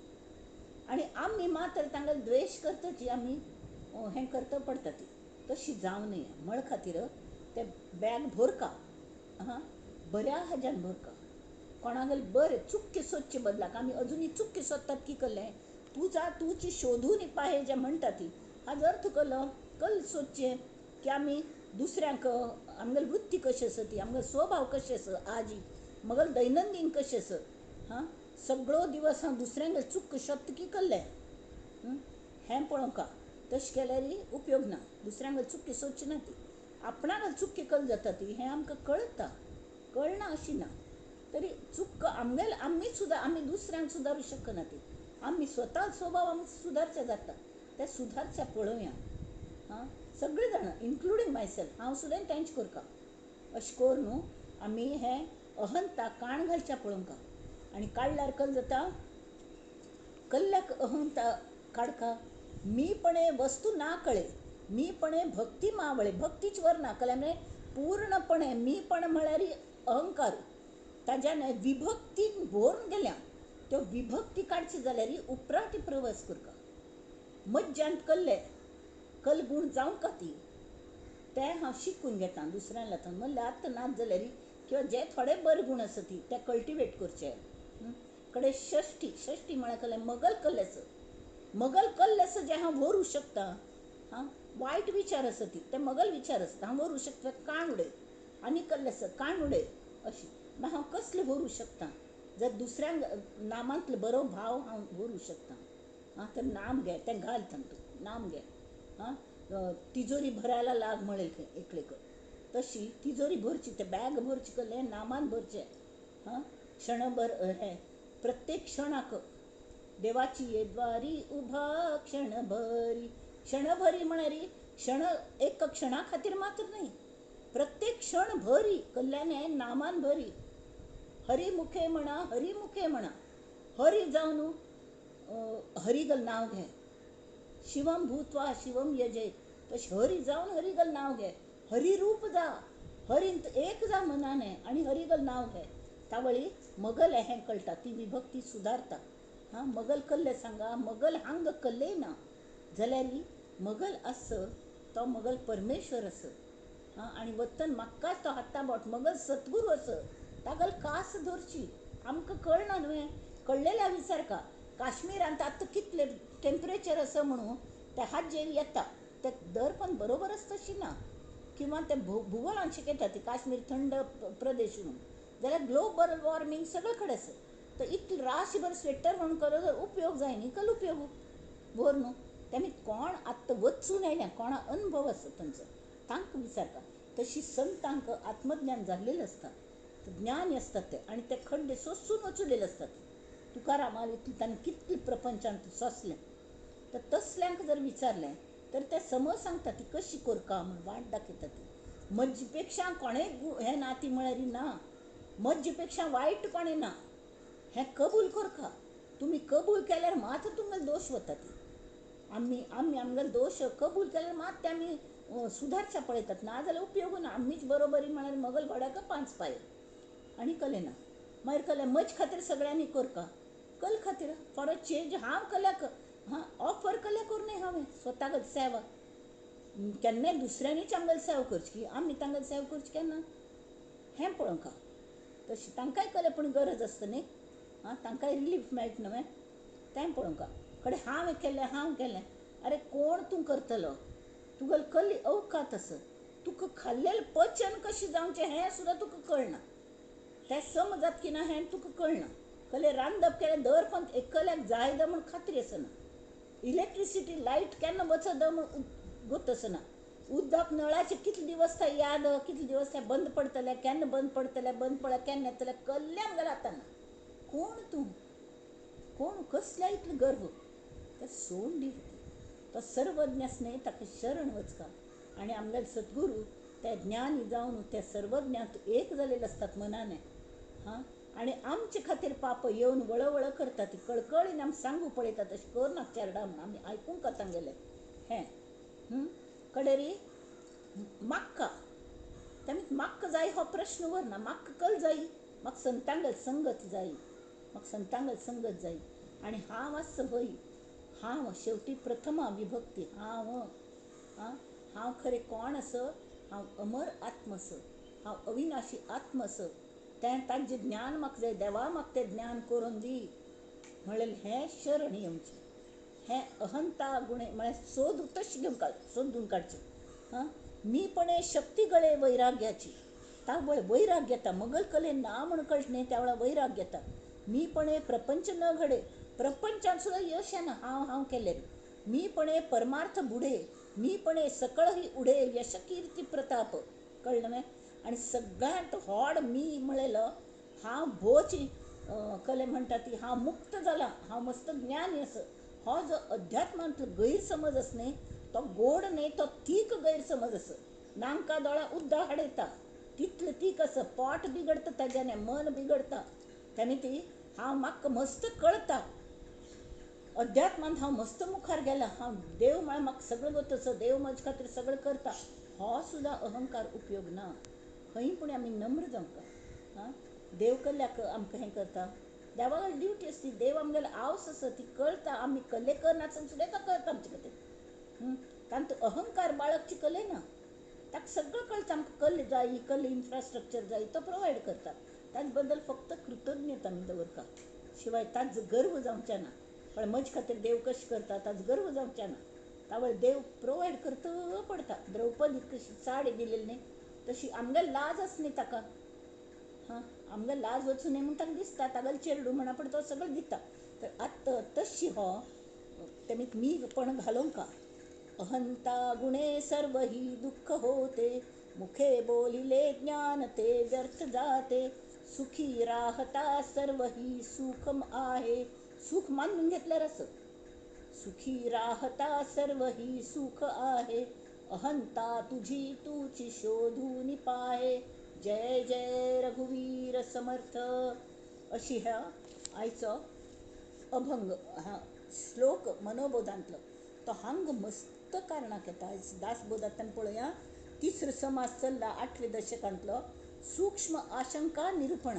आनी आमी मात्र तांकां द्वेश करतची आमी हें करता पडटा ती तशी जावं नये म्हळ खातीर ते बॅग भरका हां बऱ्या हाज्यान भरका कोणागेर बरें चुक्के सोदचे बदलाक आमी अजुनी चुक्के सोदतात की कल्लें तूं जा तुची सोदून पाहे जें म्हणटा ती हाजो अर्थ कलो कल सोदचें की आमी दुसऱ्यांक आमगेली वृत्ती कशी आसा ती आमगेलो स्वभाव कशें आसा आजी मगल दैनंदीन कशें आसा हां सगळो दिवस हांव दुसऱ्यांगेर चुक्क सोदता की कल्लें हें पळोवका तशें केल्यार उपयोग ना दुसऱ्यांगेर चुक्की सोदची ना ती आपणागेर चुक्की कल जाता ती हें आमकां कळटा कळना अशी ना तरी चुक्क आमगेल आमीच सुद्दां आमी दुसऱ्यांक सुदारूं शकना ती आमी स्वता स्वभाव आमी सुदारचे जाता ते सुदारचे पळोवया हां सगळीं जाणां इन्क्लुडींग मायसेल्फ हांव सुद्दां तेंच करता अशें कर न्हू आमी हें अहंता काण घालच्या पळोवंका आनी काडल्यार कल जाता कल्ल्याक अहंता काडका मीपणे वस्तू ना कळे मीपणे भक्ती मावळे भक्तीच वर ना कळ्ळें म्हणजे पूर्णपणे मीपण म्हळ्यार अहंकार ताज्यान विभक्तीन भरून गेल्या त्यो विभक्ती काडची जाल्यार उपराटी प्रवास करका मज्जांत कल्ले कल गूण जावंका ती ते हांव शिकून घेता दुसऱ्यां लाथून म्हणल्यार आतां नात जाल्यार किंवां जे थोडे बरे गूण आसा ती ते कल्टिवेट करचे कडेन षष्टी म्हळ्यार कल्लें मगल कल्लेस मगल कल्लेस जे हांव व्हरूं शकता हां वायट विचार आसा ती ते मगल विचार आसता हांव व्हरूं शकता काण उडय आनी कल्लेस काण उडय अशी मागीर हांव कसलें व्हरूं शकता जर दुसऱ्यांक नामांतलो बरो भाव हांव व्हरूं शकता हां तर नाम घे तें घाल तूं नाम घे हां तिजोरी भरायला लाग म्हणेल एकलेक तशी तिजोरी भरची ते बॅग भरची कल्लें नामान भरचें हां क्षणभर हें प्रत्येक क्षणाक देवाची येद्वारी उभा क्षणभरी म्हळ्यार क्षण एक क्षणा खातीर मात्र न्ही प्रत्येक क्षण भरी कल्ल्याने नामान भरी हरिमुखे म्हणा हरी जावन हरिगल नाव घे शिवम भूत्वा शिवम यजेत तशें हरी जावन हरिगल नाव घे हरी रूप जा हरींत एक जा मनाने आनी हरिगल नाव घे तावळी मगल हें कळटा ती विभक्ती सुदारता हां मगल कल्ले सांगा मगल हांग कल्ले ना जाल्यार मगल आस तो मगल परमेश्वर आस हां आनी वतन म्हाकाच तो हाता बोट मगल सतगुरू आस तागल कास धरची आमकां कळना न्हय कळलेल्या विचारका काश्मीरांत आतां कितले टेम्परेचर आसा म्हणून ते हात जे येता ते दरपण बरोबर आसता तशी ना किंवा ते भुगोलान शिकयता ती काश्मीर थंड प्रदेश म्हणून जाल्यार ग्लोबल वॉर्मिंग सगळे कडेन आसा तर इतलें राशीभर स्वेटर म्हणून करो उपयोग जाय न्ही कल उपयोग वर न्हू तेमी कोण आत्तां वचून आयल्या कोणा अनुभव आसा तांचो तांकां विचारता तशी संतांक आत्मज्ञान जाल्लेलें आसता ज्ञानी असतात ते आणि ते खड्डे सोसून वचुलेले असतात तुकारामाल तांणी कितले प्रपंचांत सोंसलें तर तसल्यांक जर विचारलें तर ते समज सांगता ती कशी करका म्हूण वाट दाखयता ती मज्जे पेक्षा कोणें हें ना ती म्हळ्यार ना मज्जे पेक्षा वायट कोणें ना हें कबूल करका तुमी कबूल केल्यार मात तुमगेलो दोश वता ती आमी आमगेलो दोश कबूल केल्यार मात ते आमी सुदारच्या पळयतात ना जाल्यार उपयोग ना आमीच बरोबरी म्हळ्यार मगल घोड्याक 5 पांय आनी कलें ना मागीर कलें मज खातीर सगळ्यांनी करका कल खातीर फॉर अ चेंज हांव कल्याक हां ऑफर कल्या करूं न्ही हांवें स्वतागत सेवा केन्नाय दुसऱ्यांनीच आमगेली सेवा करची की आमी तांगेली सेवा करची केन्ना हें पळोवंका तशी तांकांय कले पूण गरज आसता न्ही हां तांकांय रिलीफ मेळटा न्हय तें पळोवंका कडेन हांव केलें अरे कोण तूं करतलो तुगेलो कली अवकात आसा तुका खाल्लेलें पचन कशें जावचें हें सुद्दां तुका कळना तें समजात की ना हें तुका कळना कले रांदप केलें दर पण एकल्याक जाय द म्हूण खात्री आसना इलेक्ट्रिसिटी लायट केन्ना वचत म्हूण गोत आसना उदक नळाचे कितले दिवस थंय याद कितले दिवस थंय बंद पडटले केन्ना बंद पडटले बंद पडले केन्ना येतले कल्ल्यान गेले आताना कोण तूं कोण कसल्या इतलें गर्व तें सोडून दी तो सर्वज्ञ न्ही ताका शरण वचका आनी आमगेले सद्गुरू ते ज्ञानी जावन ते सर्वज्ञात एक जालेले असतात मनाने हां आणि आमचे खातीर पाप येवन वळवळ करता ती कळकळीन आमी सांगू पळयता तशें कर ना चेरडा म्हणून आमी आयकूंक कोता गेले हें कडेरी म्हाका तेमी म्हाका जाय हो प्रश्न व्हरना म्हाका कल जायी म्हाका संतांगल संगत जायी म्हाका संतांगल संगत जायी आनी हांव आसा हय हांव शेवटी प्रथमा विभक्ती हांव खरें कोण आस हांव अमर आत्म आस हांव अविनाशी आत्म आस ताजें ज्ञान म्हाका जाय देवा म्हाका तें ज्ञान करून दी म्हणलें हें शरण येवचें हें अहंता गुणे म्हळ्यार सोदून काडचें मीपणे शक्ती गळे वैराग्याची तावळ वैराग्य येता मगल कले ना म्हण कळटा न्ही त्या वेळा वैराग्य येता मीपणे प्रपंच न घडे प्रपंचान सुद्दां यश येना हांव केलें मीपणे परमार्थ बुडे मीपणे सकळ ही उडे यश कीर्ती प्रताप कळ्ळें न्ही आनी सगळ्यांत व्हड मी म्हणलेलो हांव भोवची कले म्हणटा ती हांव मुक्त जाला हांव मस्त ज्ञानी आसा हो जो अध्यात्मांतलो गैरसमज आसा न्ही तो गोड न्ही तो तीख गैरसमज आसा नांका दोळा उद्दां हाडयता तितलें तीख आसा पोट बिगडता ताज्यान मन बिगडता तेणी ती हांव म्हाका मस्त कळटा अध्यात्मांत हांव मस्त मुखार गेला हांव देव म्हळ्यार म्हाका सगळें गतसो देव म्हजे खातीर सगळें करता हो सुद्दां अहंकार उपयोग ना खंय पूण आमी नम्र जावंक देव कडल्याक आमकां हें करता देवा कडली ड्युटी आसा ती देव आमगेलो आवस आसा ती कळटा आमी कल्ले करनासतना सुद्दां तो कळटा आमचे खातीर तांतूं अहंकार बाळगची कले ना ताका सगळं कळटा आमकां कल्ले जायी कल्ले इन्फ्रास्ट्रक्चर जायी तो प्रोवायड करता ताजे बद्दल फक्त कृतज्ञता आमी दवरता शिवाय ताजो गर्व जावचे ना पण म्हजे खातीर देव कशें करता ताजो गर्व जावचे ना तावळ देव प्रोवायड करता पडटा द्रौपदीक कशी साडी दिलेली न्ही तशी आमगेली लाज आसा न्ही ताका आमगेली लाज वचूं न्ही म्हूण ताका दिसता तागेलो चेडूं म्हणा पण तो सगळें दिता तर आतां तशी हो तेमी मीपण घालूंक अहंता गुणे सर्व ही दुःख होते मुखे बोलिले ज्ञान ते व्यर्थ जाते सुखी राहता सर्व ही सुख आहे सुख मानून घेतल्यार असं सुखी राहता सर्व ही सुख आहे अहंता तुझी तूची शोधून पाहे जय जय रघुवीर समर्थ अशी ह्या आयचो अभंग श्लोक मनोबोधांतलो तो हांग मस्त कारणाक येता दासबोधांतल्यान पळया तिसरो समास चल्ला 8व्या दशकांतलो सूक्ष्म आशंका निरूपण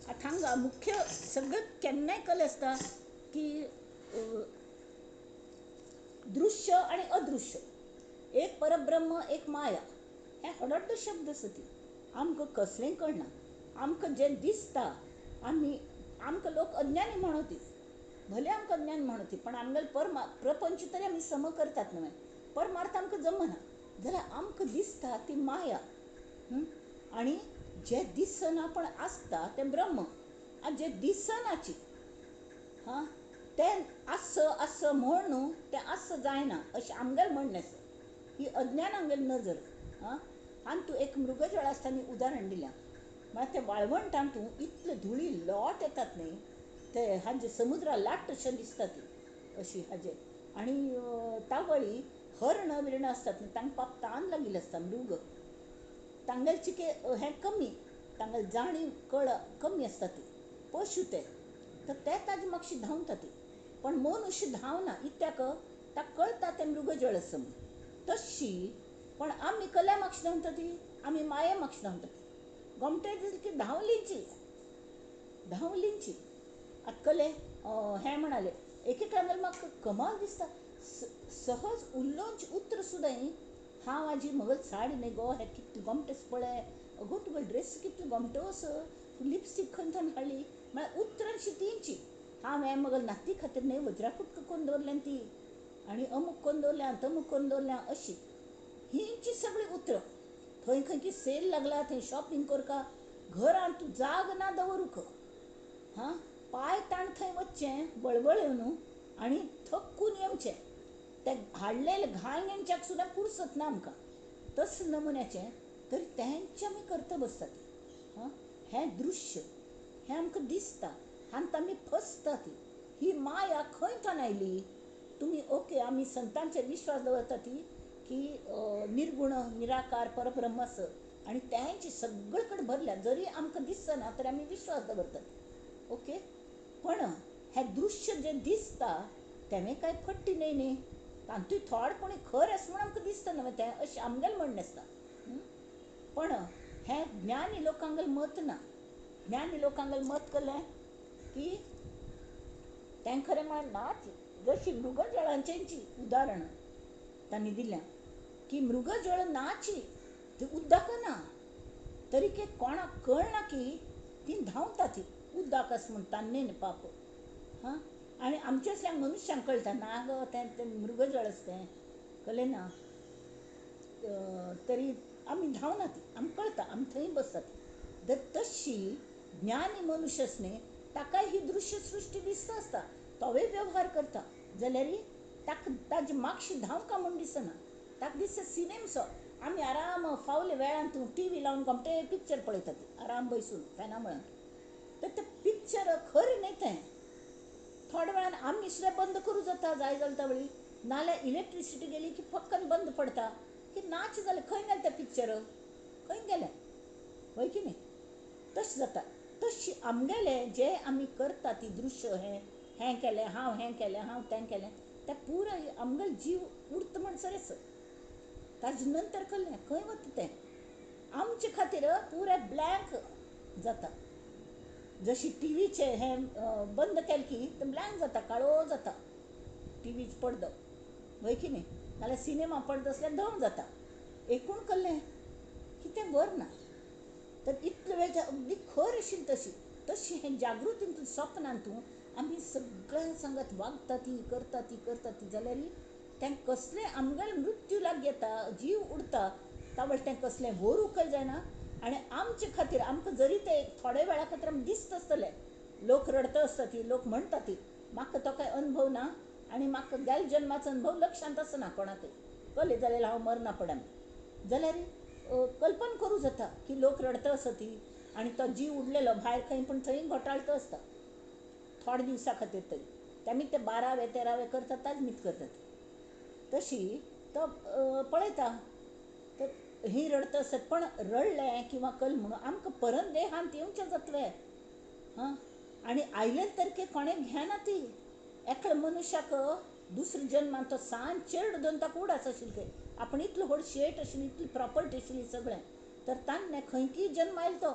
आतां हांगा मुख्य सगळं केन्नाय कल आसता की दृश्य आणि अदृश्य एक परब्रह्म एक माया हे हडड्ड शब्द आसा ती आमकां कसलेंय कळना आमकां जें दिसता आमकां लोक अज्ञानी म्हणोती भले आमकां अज्ञान म्हणोती पण आमगेले प्रपंच तरी आमी सम करतात न्हय परमार्थ आमकां जमना जाल्यार आमकां दिसता ती माया आनी जें दिसना पण आसता तें ब्रह्म आनी जें दिसनाची तें आस म्हण न्हू तें आस जायना अशें आमगेलें म्हणणें आसा ही अज्ञान आमगेली नजर आनी तूं एक मृगजळ आसतना उदाहरण दिलें म्हळ्यार तें वाळवंटांतूं इतले धुळी लोट येतात न्ही ते हाजे समुद्रा लाट अशें दिसता ती अशी हाजे आनी तावळी हरण बिरण आसतात न्ही तांकां पाप तान लागिल्लो आसता मृग तांगेल चिके हें कमी तांगेल जाणीव कळ कमी आसता ती पशु ते तर ते ताजे मातशी धांवता ती पण मनुष्य धांवना इत्याक ताका कळटा तें मृगजळ आसा म्हूण तशी पण आमी कल्या मातशी धांवता ती आमी माये मातशी धांवता ती गोमटे दिसली की धांवलींची आतां कले हें म्हणाले एक टायमार म्हाका कमाल दिसता सहज उलोवंच उतर सुद्दां हांव आजी मगल साडी न्ही गो हे कितले गोमटेस पळय अगो तुगो ड्रेस कितलो गोमटोस लिपस्टीक खंयच्यान हाडली म्हळ्यार उतरां शितींची हांव हें मगल नाती खातीर न्ही वज्राकुट्ट करून दवरलें ती आनी अमूक करून दवरल्या तमूक करून दवरल्या अशी हींची सगळीं उतरां थंय खंय की सेल लागला थंय शॉपिंग करका घरान तूं जाग ना दवरूक पांय ताण थंय वचचें बळबळ न्हू आनी थक्कून येवचें ते हाडलेले घालण्यांच्याक सुद्दां फुरसत ना आमकां तसले नमुन्याचें तरी तेंचे आमी करता बसतात हें दृश्य हें आमकां दिसता आनी आमी फसता ती ही माया खंयच्यान आयली तुमी ओके आमी संतांचेर विश्वास दवरता ती की निर्गुण निराकार परब्रह्म आस आणि त्यांची सगळीकडे भरल्या, जरी आमकां दिसना ना तरी आमी विश्वास दवरतात. ओके. पण हे दृश्य जे दिसता तें काय फट्टी न्हय न्ही, तातूंय थोडेपणी खरें आसा म्हूण आमकां दिसता न्हय तें, अशें आमगेलें म्हणणें आसता. पण हें ज्ञानी लोकांगेलें मत ना. ज्ञानी लोकांगेलें मत केलें की तें खरें म्हळ्यार नाच, जशी मृगजळांचेंची उदाहरण तांणी दिल्यां की मृगजळ नाची ती उदका ना, तरी के कोणाक कळना की ती धांवता, ती उदक आसा म्हूण तान्नेन पाप. हां. आनी आमच्या असल्या मनुश्यांक कळटा ना गो तें मृगजळ आसा तें, कळ्ळें ना. तरी आमी धांवना, ती आमकां कळटा, आमी थंय बसता ती. तर तशी ज्ञानी मनुश्य आसा न्ही, ताकाय ही दृश्य सृश्टी दिसता आसता, तोवय वेवहार करता जाल्यार ताका ताजी मागशी धांवका म्हूण दिसना. ताका दिसता सिनेमसो. आमी आराम फावले वेळांत टी व्ही लावन घोमटे पिक्चर पळयता, ती आराम बसून फॅना म्हळ्यार. तर तें पिक्चर खरें न्हय तें. थोड्या वेळान आमी सुद्दां बंद करूं जाता जाय जाल्या वेळी, नाल्यार इलेक्ट्रिसिटी गेली की फक्कन बंद पडटा की नाच जालें, खंय गेलें तें पिक्चर, खंय गेलें, वय की न्ही. तशें जाता. तशी आमगेलें जें आमी करता ती दृश्य, हें केलें हांव, हें केलें हांव, तें केलें, तें पुराय आमगेलो जीव उरता म्हणसर ताजे नंतर कळ्ळें खंय वता तें. आमचे खातीर पुराय ब्लँक जाता. जशी टीव्हीचे हें बंद केलें की तें ब्लँक जाता, काळो जाता टीव्हीचो पडदो, वय की न्ही. नाल्यार सिनेमा पडदो आसल्यार धवो जाता. एकूण कळ्ळें की तें बरें ना. तर इतले वेळ तें अगदी खर आशिल्ली तशी. तशी हें जागृतींतून सपनांतून आमी सगळ्यां सांगात वागता ती, करता ती जाल्यार तें कसलें आमगेलें मृत्यू लागीं येता, जीव उरता, तावळ तें कसलें व्हरूंकय जायना. आनी आमचे खातीर आमकां जरी ते थोड्या वेळा खातीर आमकां दिसता आसतलें, लोक रडता आसता ती, लोक म्हणटा ती, म्हाका तो काय अनुभव ना आनी म्हाका गेल्या जन्माचो अनुभव लक्षांत आसना कोणाकय, कळ्ळें जाल्यार हांव मरना पडन जाल्यार कल्पना करूं जाता की लोक रडता आसा ती आनी तो जीव उरलेलो भायर खंय पूण थंय घोटाळतो आसता थोड्या दिवसां खातीर तरी. तेमी ते 12वे 13वे करता ताज न्हीद करतात. तशी तो पळयता तर ही रडता आसत, पण रडलें किंवा कल म्हणून आमकां परत देहांत येवचें जातलें. हां. आनी आयले तरी कोणें घेना ती. एकल्या मनशाक दुसऱ्या जन्मांत तो सांज चेडूं दोन ताका उडास आशिल्ली, आपण इतलो व्हड शेट आशिल्ली, इतली प्रॉपर्टी आशिल्ली सगळें, तर ताणें खंयकीय जल्म आयलो तो,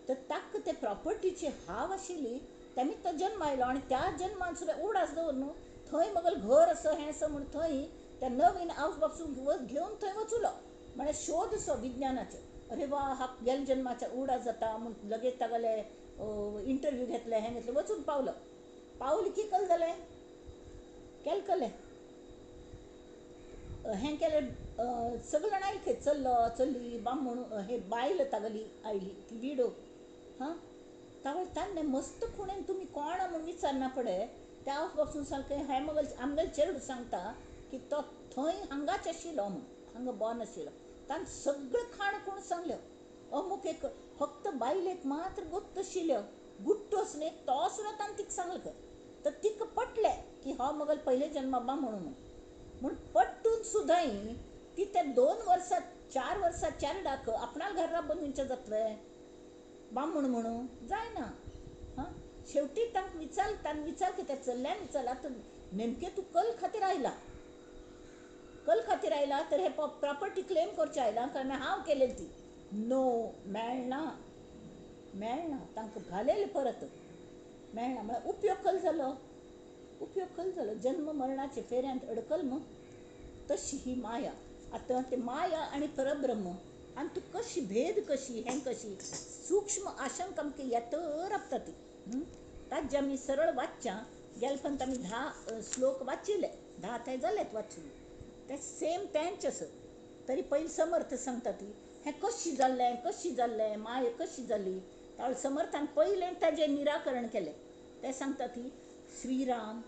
तर ताका ते प्रॉपर्टीची हाव आशिल्ली, तेमीच तो जल्म आयलो आनी त्या जल्मांत सुद्दां उडास दवर न्हू, थंय मगल घर असो हें असो म्हूण थंय त्या नवीन आवज बापूसून घेवन थंय वचूलो. म्हळ्यार शोध असो विज्ञानाचे. अरे वा, हा गेल्या जन्माचा उडास जाता म्हूण लगेच तागेले इंटरव्यू घेतले, हें घेतलें, वचून पावले की कल जालें, केलें हें केलें. सगळे जाण आयले खंय, चल्लो चल्ली बामण हे बायल तागेली आयली ती विडो. हां. ताणें मस्त खुणेन तुमी कोण म्हूण विचारना पडे त्या बापूसून सांगलें हें मगल आमगेलो चेडूं सांगता की तो थंय हांगाच आशिल्लो म्हूण, हांगा बॉर्न आशिल्लो. ताणें सगळें खाण खूण सांगल्यो. अमूक एक फक्त बायलेक मात्र गोत्त आशिल्ल्यो गुट्टो आसा न्ही, तो सुद्दां ताणें तिका सांगलो खंय. तर तिका पटलें की हो मगल पयले जन्मा बामण म्हूण पट्टून सुद्दां ती त्या 2 वर्सां 4 वर्सां चेड्याक आपणाल घरा बनवचें जातलें बामण म्हणून जायना. हां. शेवटी ताणें विचार कितें चल्ल्यान विचारला, तर नेमके तूं कल खातीर आयला तर हे प्रॉपर्टी क्लेम करचें आयला काय हांव केलेली ती. नो, मेळना तांकां घालेलें परत मेळना. म्हळ्यार उपयोग खंय जालो जन्म मरणाचे फेऱ्यांत अडकल मग. तशी ही माया. आतां ते माया आनी परब्रह्म हातूं कशी भेद कशी हें कशी सूक्ष्म आशंका आमकां येत रावता ती. ताजे आमी सरळ वाचच्या. गेल्या फावट आमी 10 श्लोक वाचिल्ले, 10 ते जालेत वाचून. ते सेम तेंच आसा. तरी पयलीं समर्थ सांगता ती हें कशी जाल्लें माय कशी जाली. तावळ समर्थान पयलें ताजें निराकरण केलें. ते सांगता ती श्रीराम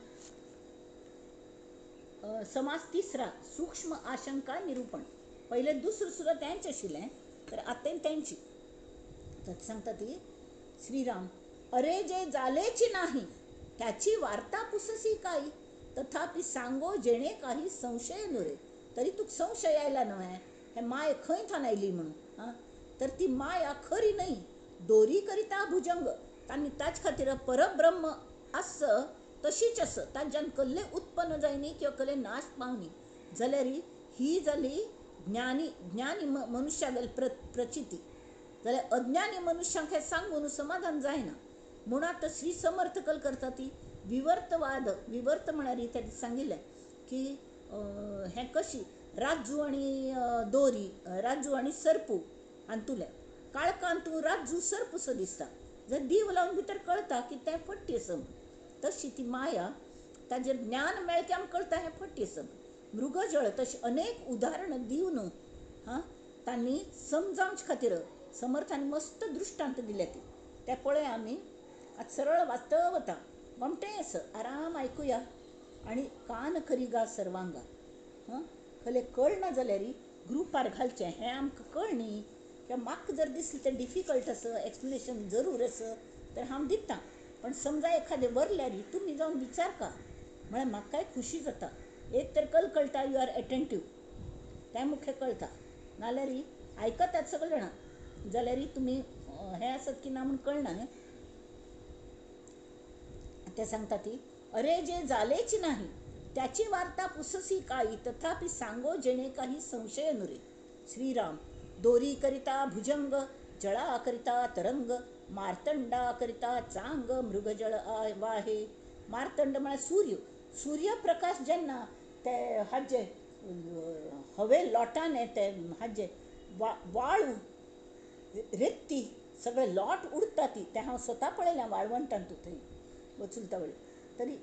समास 3रा सूक्ष्म आशंका निरूपण. पयलें दुसरें सुद्दां तेंच आशिल्लें, तर आतें तेंची. तर सांगता ती श्रीराम, अरे जे जालेची नाही त्याची वार्ता पुससी काही, तथापि सांगो जेणे काही संशय नुरे. तरी तुका संशय आयला न्हय हे माय खंय थान आयली म्हणून. हां. तर ती माया खरी नाही दोरी करिता भुजंग तांणी ताच खातीर परब्रह्म आस तशीच आस तांच्यान कसले उत्पन्न जायनी किंवा कसले नाश पावनी जाल्यार ही जाली ज्ञानी ज्ञानी मनुष्या जाली प्रचिती जाल्यार अज्ञानी मनुश्यांक हें सांगून समाधान जायना म्हूण आतां श्री समर्थ कल करता ती विवर्तवाद विवर्त म्हळ्यार ताणें सांगिल्लें की हें कशी राजू आनी दोरी राजू आनी सर्पू हांतुलें काळखांत तूं राजू सर्प सो दिसता जर दीव लावन भितर कळटा की तें फट्टी आसा तशी ती माया ताजेर ज्ञान मेळ्ळें की आमकां कळटा हें फट्टी आसा मृगजळ तशी अनेक उदाहरणां दिवन हां तांणी समजावचे खातीर समर्थांनी मस्त दृश्टांत दिले ते पळय आमी आतां सरळ वाचत वता गमटें आसा आराम आयकुया आनी कान खरी गा सर्वांगा हां खले कळना जाल्यार ग्रुपार घालचें हें आमकां कळनी किंवां म्हाका जर दिसलें तें डिफिकल्ट आसा एक्सप्लेनेशन जरूर आसा तर हांव दितां पण समजा एखादें वरल्यार तुमी जावन विचारका म्हळ्यार म्हाकाय खुशी जाता एक तर कळटा यू आर एटेंटीव तें मुखें कळटा नाल्यार आयकतात सगळे जाणां जाल्यार तुमी हें आसत की ना म्हूण कळना न्ही ते सांगता ती अरे जे जालेच नाही त्याची वार्ता पुससी काळी तथापि सांगो जेणे काही संशय नुरे श्रीराम दोरी करिता भुजंग जळा करिता तरंग मार्तंडा करिता चांग मृगजळ वाहे मार्तंड म्हळ्यार सूर्य सूर्यप्रकाश जेन्ना ते हाजे हवे लोटान ते हाजे वाळू रेत्ती सगळे लॉट उडटा ती ते हांव स्वता पळयलें वाळवंटांत थंय वचूलता वेळी तरी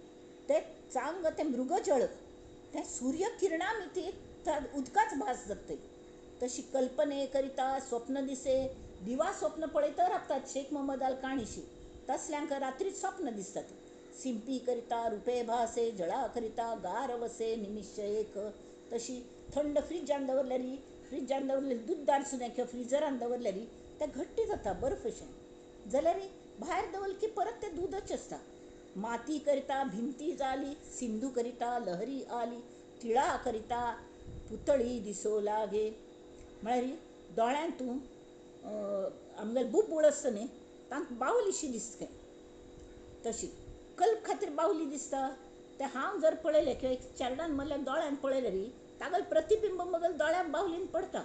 ते चांग ते मृगजळ ते सूर्य किरणां ती उदकाच भास जाता तशी कल्पने करिता स्वप्न दिसे दिवा स्वप्न पळयता रावतात शेख मोहम्मद अल काणीशी तसल्यांक रात्री स्वप्न दिसतात सिंपी करिता रुपे भासे जळा करिता गार वसे निमिष एक तशी थंड फ्रिजान दवरल्यार फ्रिजान दवरलेली दुद्दार सुद्दां किंवा फ्रिजरान दवरल्यार तें घट्ट जाता बर्फशें जाल्यार भायर दवरलें की परत तें दूदच आसता माती करिता भिंती जाली सिंधू करिता लहरी आली तिळा करिता पुतळी दिसो लागे म्हळ्यार दोळ्यान तूं आमगेले बुब्बूळ आसता न्ही तांकां बावलीशी दिसता तशी कल्प खातीर बावली दिसता तें हांव जर पळयलें किंवां एक चारडान मल्ल्या दोळ्यान पळयलें री तागेलें प्रतिबिंब म्हगेल्या दोळ्याक बावलीन पडटा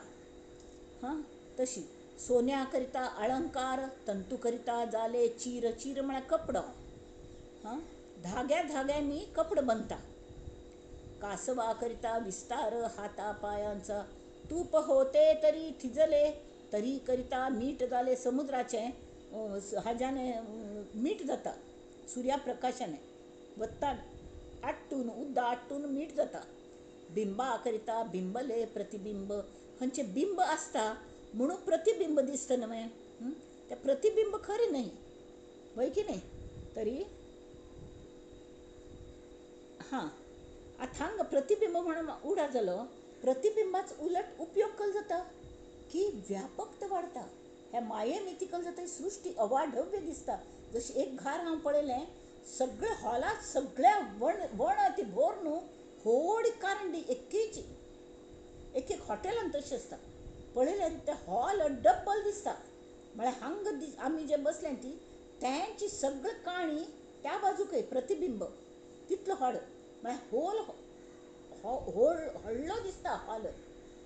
हां तशी सोन्या करिता अलंकार तंतू करिता जाले चीर चीर म्हळ्यार कपडो हां धाग्या धाग्यांनी कपडो बांदता कासवा करिता विस्तार हाता पायांचा तूप होते तरी थिजले तरी करिता मीठ जाले समुद्राचें हाज्याने मीठ जाता सूर्यप्रकाशाने वत्ता आट्टून उदक आट्टून मीठ जाता बिंबा करिता बिंबले प्रतिबिंब खंयचे बिंब आसता म्हणून प्रतिबिंब दिसता न्हय तें प्रतिबिंब खरें न्हय वय की न्ही तरी हां आतां हांगा प्रतिबिंब म्हणून उडा जालो प्रतिबिंबाच उलट उपयोग कल जाता की व्यापकता वाडटा ह्या माये मितीकल जाता ही सृश्टी अवाढव्य दिसता जशी एक घार हांव पळयलें सगळे हॉलांत सगळ्या वण ती भोर न्हू व्हड कारंडी एक एक हॉटेलांत तशी आसता पळयल्यार ते हॉल डब्बल दिसता म्हळ्यार हांगा आमी जे बसले ती त्यांची सगळी काणी त्या बाजूकय प्रतिबिंब तितलो व्हड म्हळ्यार व्हडलो दिसता हॉल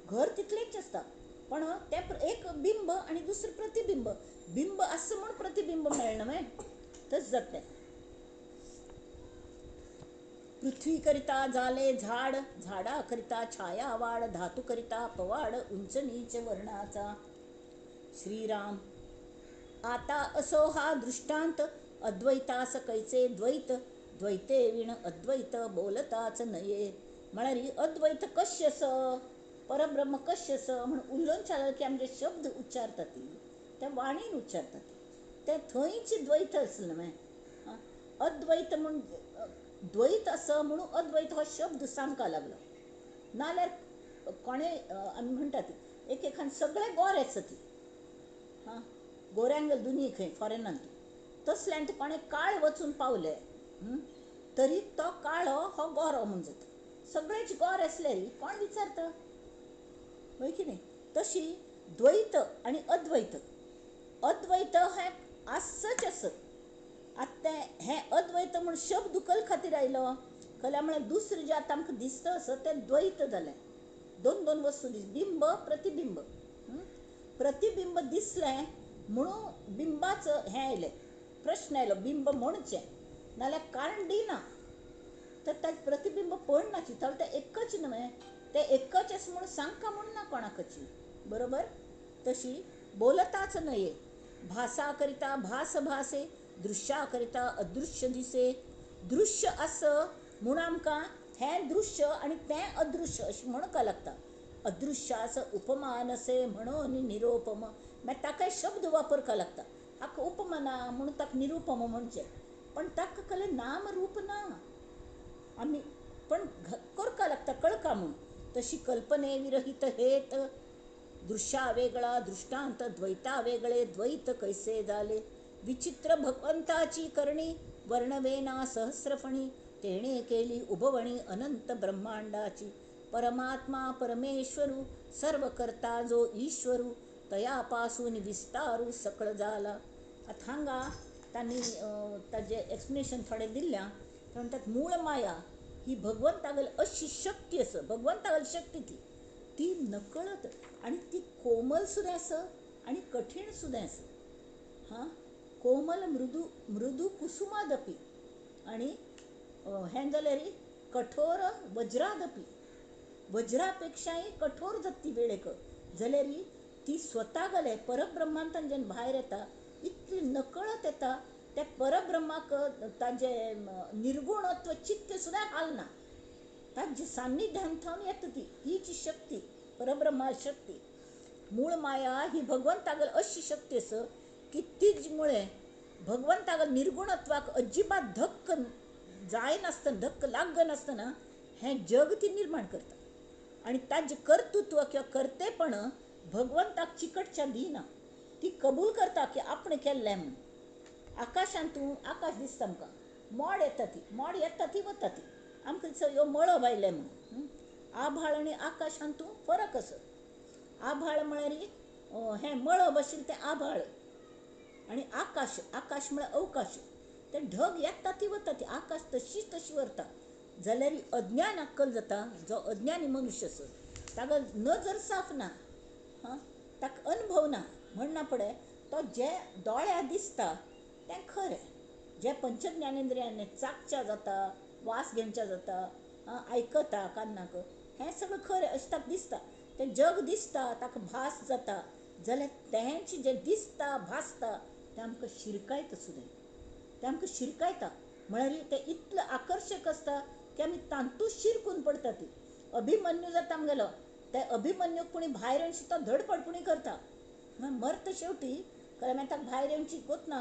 घर तितलेच आसता पण ते एक बिंब आनी दुसरें प्रतिबिंब बिंब आसा म्हूण प्रतिबिंब मेळना न्हय तस जातलें पृथ्वी करिता जाले झाड झाडा करिता छाया वाड धातू करिता पवाड उंच नीच वर्णाचा श्रीराम आता असो हा दृष्टांत अद्वैतास कैचे द्वैत द्वैते विण अद्वैत बोलताच नये म्हळ्यार अद्वैत कशें आसा परब्रह्म कशें आसा म्हण उलोवन चालले की आमचे शब्द उच्चारता ती ते वाणीन उच्चारता ते थंयच द्वैत आसलें न्हय अद्वैत म्हूण द्वैत आसा म्हणून अद्वैत हो शब्द सांगका लागलो नाल्यार कोणें आमी म्हणटा ती एकेखान सगळे गोरे आसा ती हां गोऱ्यांक दुनी खंय फॉरेनांत तसल्यांत कोणें काळ वचून पावले तरी तो काळो हो गोरो म्हूण जाता सगळेच गोरे आसल्यार कोण विचारता वय की न्ही तशी द्वैत आणि अद्वैत. अद्वैत हें आसच असं. आतां हें अद्वैत म्हूण शब्द कल खातीर आयलो. कल्या म्हळ्यार दुसरें जें आतां आमकां दिसता असं तें द्वैत जालें. दोन दोन वस्तू बिंब प्रतिबिंब. प्रतिबिंब दिसलें म्हणून बिंबाचं हें आयलें, प्रश्न आयलो बिंब म्हणचें नाल्यार कारण दिना. तर ताजें प्रतिबिंब पडना चिंतलें तें एकच न्हय, तें एकच आसा म्हूण सांगता म्हूण ना कोणाकची. बरोबर. तशी बोलताच नये. भासा करिता भास भासे, दृश्या करिता अदृश्य दिसे. दृश्य असं म्हूण आमकां हें दृश्य आनी तें अदृश्य अशें म्हणूंक लागता. अदृश्याचं उपमान असे म्हणून निरोपम. मागीर ताकाय शब्द वापरका लागता. हाका उपमाना म्हणून ताका निरुपम म्हणचें. पण ताका कसलें नाम रूप ना. आमी पण करका लागता कळका म्हणून. तशी कल्पने विरहित हेत. दृश्या वेगळा दृष्टांत, द्वैता वेगळे द्वैत कैसे झाले. विचित्र भगवंताची करणी वर्णवेना सहस्रफणी. तेणे केली उभवणी अनंत ब्रह्मांडाची. परमात्मा परमेश्वरू सर्व करता जो ईश्वरू. तयापासून विस्तारू सकळ झाला. आता हांगा तांणी ताजे एक्सप्लेनेशन थोडे दिल्या. ते म्हणटात मूळ माया ही भगवंतागेल अशी शक्ती आसा. भगवंतागेल शक्ती ती नकळत आणि ती कोमल सुद्दां आसा आणि कठीण सुद्दां आसा. कोमल मृदू मृदू कुसुमादपी आणि हें जाल्यार कठोर वज्रादपी. वज्रापेक्षाही कठोर जाती वेळेक जाल्यार ती स्वता गले परब्रह्मांतन जेन्ना भायर येता इतली नकळत येता. त्या परब्रह्माक ताजें निर्गुणत्व चित्त सुद्दां हालना. ताजे सान्निध्यान थावन येता हीची शक्ती परब्रह्मा शक्ती. मूळ माया ही भगवंतागेल अशी शक्ती आसा की तीच मुळे भगवंतागेल निर्गुणत्वाक अजिबात धक्क जायनासतना, धक्क लागनासतना हें जग ती निर्माण करता. आणि ताजें कर्तृत्व किंवा कर्तेपण भगवंताक चिकटच्या दिना. ती कबूल करता की आपणें केल्लें म्हणून. आकाशांतूं आकाश दिसता आमकां, मोड येता ती वता ती. आमकां दिसता ह्यो मळब आयले म्हणून. आभाळ आनी आकाशांतूं फरक आसा. आभाळ म्हळ्यार हें मळब आशिल्लें तें आभाळ आनी आकाश म्हळ्यार अवकाश. ते ढग येता ती वता ती. आकाश तशी व्हरता. जाल्यार अज्ञान अक्कल जाता. जो अज्ञानी मनुश्य आसा ताका नजर साफ ना, ताका अनुभव ना. म्हणना पळय तो जें दोळ्या दिसता तें खरें. जें पंचज्ञानेंद्रियांनी चाखच्या जाता, वास घेवच्या जाता, आयकता कान्नाक, हें सगळें खरें अशें ताका दिसता. तें जग दिसता ताका भास जाता. जाल्यार तेंचें जें दिसता भासता तें आमकां शिरकायता सुद्दां. तें आमकां शिरकायता म्हळ्यार तें इतलें आकर्शक आसता की आमी तांतूच शिरकून पडटा. ती अभिमन्यू जाता आमगेलो. ते अभिमन्यूक कोणी भायर येवन तो धडपडपणी करता. मरता शेवटी खरें मागीर ताका भायर येवची गोतना,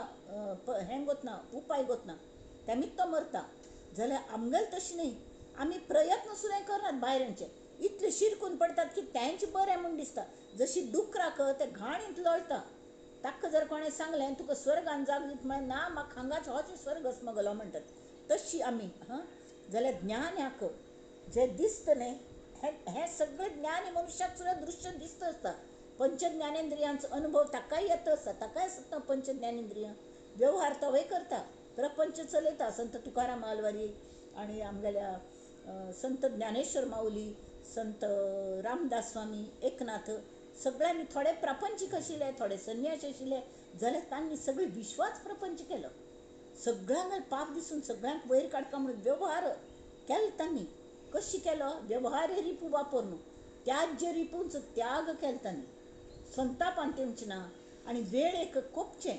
हें गोतना, उपाय गोतना. तेमीच तो मरता. जाल्यार आमगेलें तशें न्ही. आमी प्रयत्न सुद्दां करनात भायर येवचे. इतले शिरकून पडटात की तेंचें बरें म्हूण दिसता. जशी डुकराक ते घाणींत लोळटा. ताका जर कोणें सांगलें तुका स्वर्गान जाग दिता म्हळ्यार ना म्हाका हांगाच होच स्वर्ग आसा म्हगेलो म्हणटात. तशी आमी जाल्यार ज्ञान्याक जें दिसता न्ही हें सगळें ज्ञानी मनशाक सुद्दां दृश्य दिसता आसता. पंचज्ञानेंद्रियांचो अनुभव ताकाय येत आसता. ताकाय आसता पंचज्ञानेंद्रियां. व्यवहार तोय करता. प्रपंच चलयता. संत तुकाराम आलवारी आनी आमगेल्या संत ज्ञानेश्वर माऊली, संत रामदास स्वामी, एकनाथ सगळ्यांनी थोडे प्रापंचीक आशिल्ले, थोडे संन्यासी आशिल्ले. जाल्यार तांणी सगळे विश्वास प्रपंच केलो. सगळ्यांक पाप दिसून सगळ्यांक वयर काडटा म्हणून व्यवहार केलो तांणी. कशी केलो? व्यवहार रिपू वापरून त्याज्य रिपूंचो त्याग केलो तांणी. संतापान तेंवचें ना आनी वेळेक कोपचें.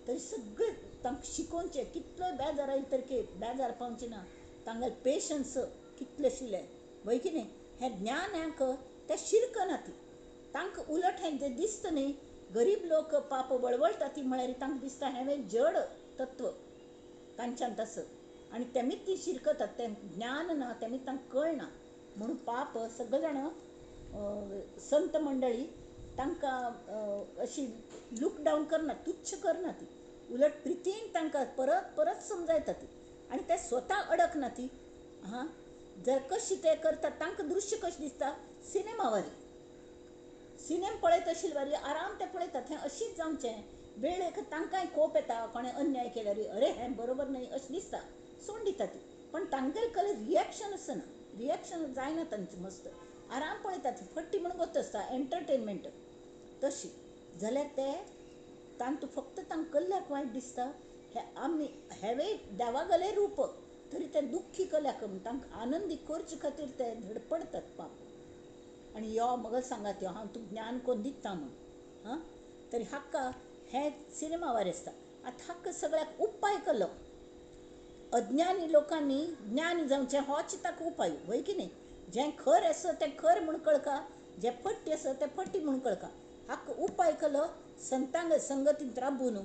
तरी सगळें तांकां शिकोवचें. कितलोय बेजार आयलो तरी बेजार पावचें ना. तांगेलें पेशन्स कितलें आशिल्लें वय की न्ही. हें ज्ञानाक तें शिरकना ती. तांकां उलट हें जें दिसता न्ही गरीब लोक पाप वळवळटा ती म्हळ्यार तांकां दिसता हें जड तत्व तांच्यांत आसा आनी तेमीच ती शिरकतात. तें ज्ञान ना, तेमीच तांकां कळना म्हणून पाप सगळे जाण संत मंडळी तांकां अशी लूक डावन करना, तुच्छ करना ती. उलट प्रितीन तांकां परत परत समजायता ती. आनी ते स्वता अडकना ती. जर कशी ते करता तांकां दृश्य कशें दिसता सिनेमावारी. सिनेम पळयत आशिल्ले वारी आराम ते पळयतात. हें अशीच जावचें. वेळ एक तांकांय कोप येता, कोणें अन्याय केल्यार अरे हें बरोबर न्हय अशें दिसता, सोडून दिता ती. पण तांगेले कले रिएक्शन आसना, रिएक्शन जायना तांचें मस्त. आराम पळयतात, फट्टी म्हणून गत आसता एंटरटेनमेंट तशी. जाल्यार ते तांकां फक्त तांकां कल्ल्याक वायट दिसता. हे आमी हेवे देवागले रूप, तरी ते दुख्खी कल्याक तांकां आनंदी करचे खातीर ते धडपडटात पाप. आणि यो म्हाका सांगात यो हांव तुका ज्ञान कोण दिता म्हण हां. तरी हाका हे सिनेमा वारे आसता. आतां हाका सगळ्याक उपाय केलो. अज्ञानी लोकांनी ज्ञानी जावचें होच ताका उपाय, वय की न्ही. जें खर आसा तें खर म्हूण कळका, जें फट्टी आसा तें फट्टी म्हूण कळका. हाका उपाय केलो संतांग संगतींत राबून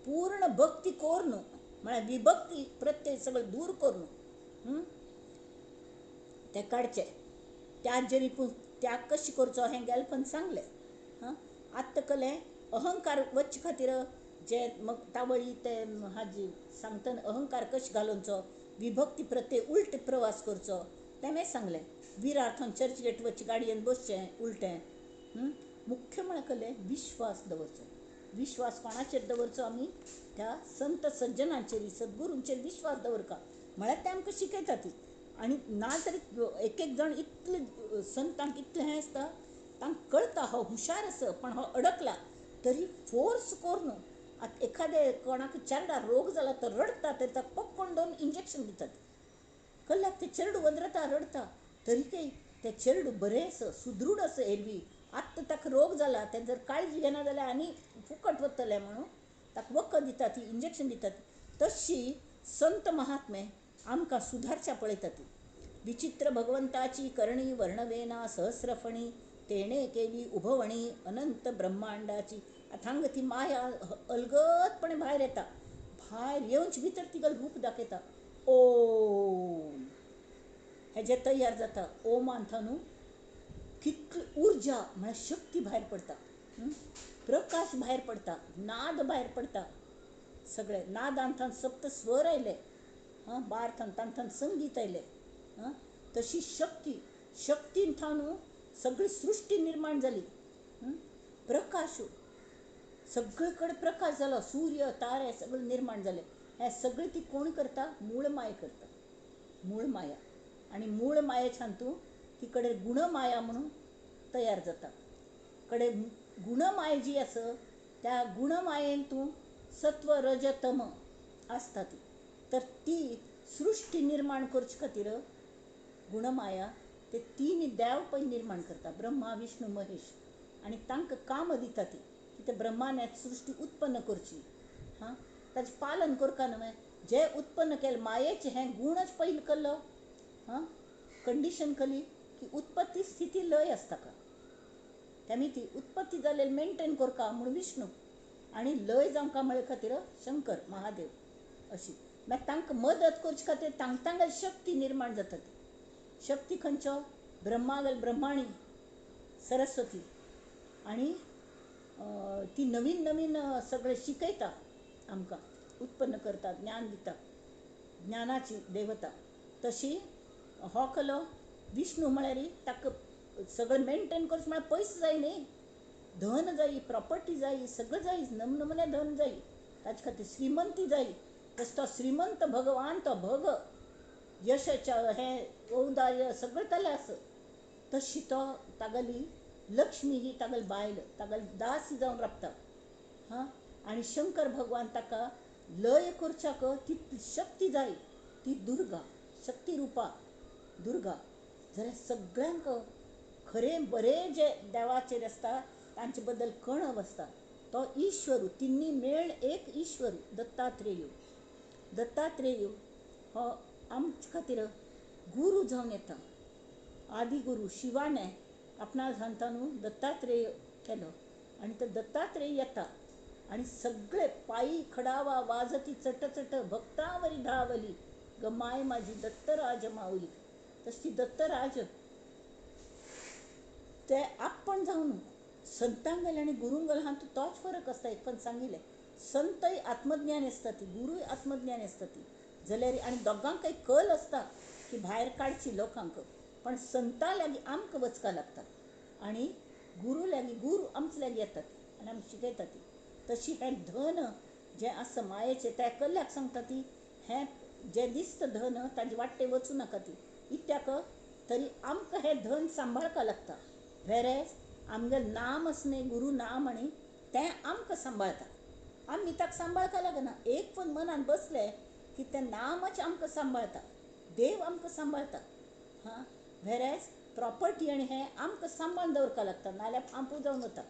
पूर्ण भक्ती कोरून, म्हळ्यार विभक्ती प्रत्यय सगळें दूर करून तें काडचें. त्याग जरी पूण त्याग कशी करचो हें गेले पण सांगलें हां. आत्तां कलें अहंकार वचचे खातीर जे मग तावळी ते हाजी सांगतना अहंकार कशें घालोवचो, विभक्ती प्रत्यय उल्ट प्रवास करचो तें सांगलें. विरार थंय चर्च गेट वचचें, गाडयेन बसचें उलटें. मुख्य म्हळ्यार कलें विश्वास दवरचो. विश्वास कोणाचेर दवरचो आमी? त्या संत सज्जनांचेर, सद्गुरूंचेर विश्वास दवरका. म्हळ्यार ते आमकां शिकयता ती. आनी ना तरी एक एक जाण इतले संतांक इतलें हें आसता, तांकां कळटा हो हुशार आसा पण हो अडकला, तरी फोर्स करून आतां एखादे कोणाक चेरडा रोग जाला तो रडता, तरी ताका पक्कन दोन इंजेक्शन दितात. कल्ल्याक ते चेडूं वदरता रडता, तरी ते चेडूं बरें आसा, सुदृढ आसा एरवी. आत्तां ताका रोग जाला, ते जर काळजी घेना जाल्यार आनी फुकट वतलें म्हणून ताका वखद दितात, ती इंजेक्शन दितात. तशी संत महात्मे आमकां सुधारच्या पळयता ती. विचित्र भगवंताची करणी वर्णवेना सहस्रफणी, तेणे केली उभवणी अनंत ब्रह्मांडाची. आतां हांगा ती माया अलगदपणे भायर येता. भायर येवच भितर तिगेलें रूप दाखयता. ओम हेजे तयार जाता. ओमांत न्हू कितली उर्जा म्हळ्यार शक्ती भायर पडटा, प्रकाश भायर पडटा, नाद भायर पडटा. सगळे नादांत सप्त स्वर आयले हां, बार थंड संगीत आयलें हां. तशी शक्तीन न्हू सगळी सृश्टी निर्माण जाली. प्रकाश सगळे कडेन प्रकाश जालो, सूर्य तारे सगळे निर्माण जाले. हे सगळे ती कोण करता? मूळ माया करता, मूळ माया. आणि मूळ मायेच्यान तूं ती कडेन गुणमाया म्हणून तयार जाता. कडेन गुणमाय जी आसा त्या गुणमायेन तूं सत्व रज तम आसता ती. तर ती सृश्टी निर्माण करचे खातीर गुणमाया ते तीन देव पै निर्माण करता, ब्रह्मा विष्णू महेश. आणि तांकां काम दिता ती, की ते ब्रह्मान सृश्टी उत्पन्न करची हां. ताचें पालन करता न्हय. जे उत्पन्न केलें मायेचें हें गुणच पयलीं केल्लो हां. कंडिशन केली की उत्पत्ती स्थिती लय आसता का, तेमी ती उत्पत्ती जालेली मेंटेन करता म्हणून विष्णू, आनी लय जावंका म्हळे खातीर शंकर महादेव. अशी मागीर तांकां मदत करचे खातीर तांगेली शक्ती निर्माण जाता. ती शक्ती खंयच्यो? ब्रह्मागेल ब्रह्माणी सरस्वती. आनी ती नवीन नवीन सगळें शिकयता आमकां, उत्पन्न करता, ज्ञान दिता, ज्ञानाची देवता. तशी हो केलो विष्णू म्हळ्यार ताका सगळें मेंटेन करचें म्हळ्यार पयस जाय न्ही, धन जायी, प्रॉपर्टी जायी, सगळें जायी, नमनमने धन जायी. ताचे खातीर श्रीमंती जायी. तसो तो श्रीमंत भगवान, तो भग यशाच्या हें औदार्य सगळें तालें आसा. तशी तो तागेली लक्ष्मी ही तागेली बायल, तागेली दासी जावन राबता हां. आनी शंकर भगवान ताका लय करच्याक तितली शक्ती जाय, ती दुर्गा शक्ती रूपा दुर्गा. जाल्यार सगळ्यांक खरें बरें जे देवाचेर आसता तांचे बद्दल कणव आसता. तो ईश्वर, तिनी मेळ एक ईश्वर दत्तात्रेय. दत्तात्रेय हो आमचे खातीर गुरू जावन येता. आदी गुरू शिवाने आपणा सांगता न्हू दत्तात्रेय केलो, आनी तो दत्तात्रेय येता आनी सगळे पायी खडावा वाजती चट भक्तावरी धावली ग माय माझी दत्तराज माऊली. तशी दत्तराज ते आपण जावन संतांगेले आनी गुरूंगेले हातूंत तोच फरक आसता. एक पण सांगिल्लें, संतय आत्मज्ञानी आसता ती, गुरूय आत्मज्ञानी आसता ती. जाल्यार आनी दोगांकय कल आसता की भायर काडची लोकांक, पण संतां लागीं आमकां वचका लागता. आनी गुरू लागी गुरू आमचे लागी येतात आनी आमकां शिकयता ती. तशी हें धन जें आसा मायेचें तें कल्ल्याक सांगता ती, हें जें दिसता धन ताजे वाट्टे वचूं नाका ती. इत्याक तरी आमकां हें धन सांबाळका लागता. वेरेज आमगेलें नाम आसा न्ही गुरू नाम आनी तें आमकां सांबाळता. आमी ताका सांबाळका लागना. एक पण मनान बसलें की तें नामच आमकां सांबाळता, देव आमकां सांबाळता. हां, वेरेज प्रॉपर्टी आनी हें आमकां सांबाळून दवरका लागता, नाल्यार फांपू जावन वता.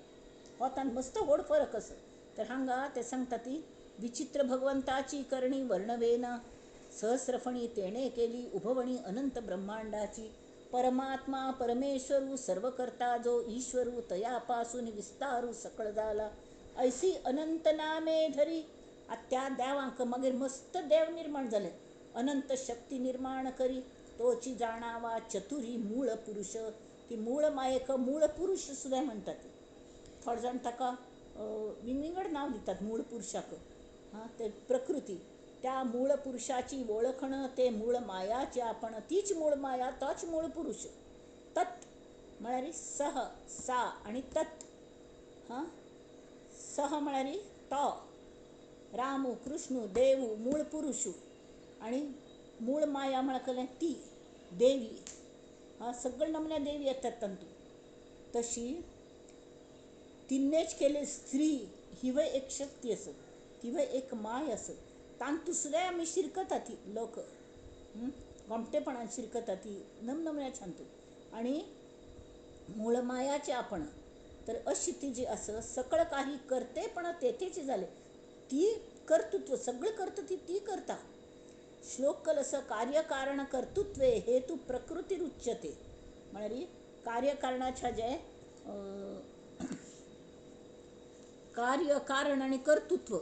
हो तान मस्त व्हड फरक आसा. तर हांगा ते सांगता ती, विचित्र भगवंताची करणी वर्णवेना, सहस्रफणी तेणे केली उभवणी अनंत ब्रह्मांडाची. परमात्मा परमेश्वरू सर्वकर्ता जो ईश्वरू, तयापासून विस्तारू सकळ झाला. ऐसी अनंत नामे धरी. त्या देवांक मागीर मस्त देव निर्माण जाले. अनंत शक्ती निर्माण करी, तोची जाणावा चतुरी मूळ पुरुष. ती मूळ मायेक मूळ पुरुष सुद्दां म्हणटात. थोडे जाण ताका विंगड नांव दितात मूळ पुरुषाक. हां, ते प्रकृती त्या मूळ पुरुषाची ओळखण, ते मूळ मायाची आपण, तीच मूळ माया तोच मूळ पुरुष. तत् म्हळ्यार सह सा आनी तत्. हां, सह म्हळ्यार तो रामू कृष्णू देवू मूळ पुरुषू आनी मूळ माया म्हळ्यार ती देवी. हां, सगळे नमन्या देवी येतात तांतू. तशी तिन्नेच केले स्त्री ही वय एक शक्ती असत, ती वय एक माय असत. तांतू सुद्दां आमी शिरकता ती लोक, गोमटेपणान शिरकता ती नमनमन्याच्या हांतू. आनी मूळ मायाचे आपण. तर अशी ती जी आसा सकळ काही करतेपण तेथेची जाले. ती कर्तृत्व सगळं करता ती करता. श्लोक कल असं, कार्यकारण कर्तृत्वे हेतू प्रकृतीरुच्यते. म्हळ्यार कार्यकारणाच्या जे कार्य कारण आणि कर्तृत्व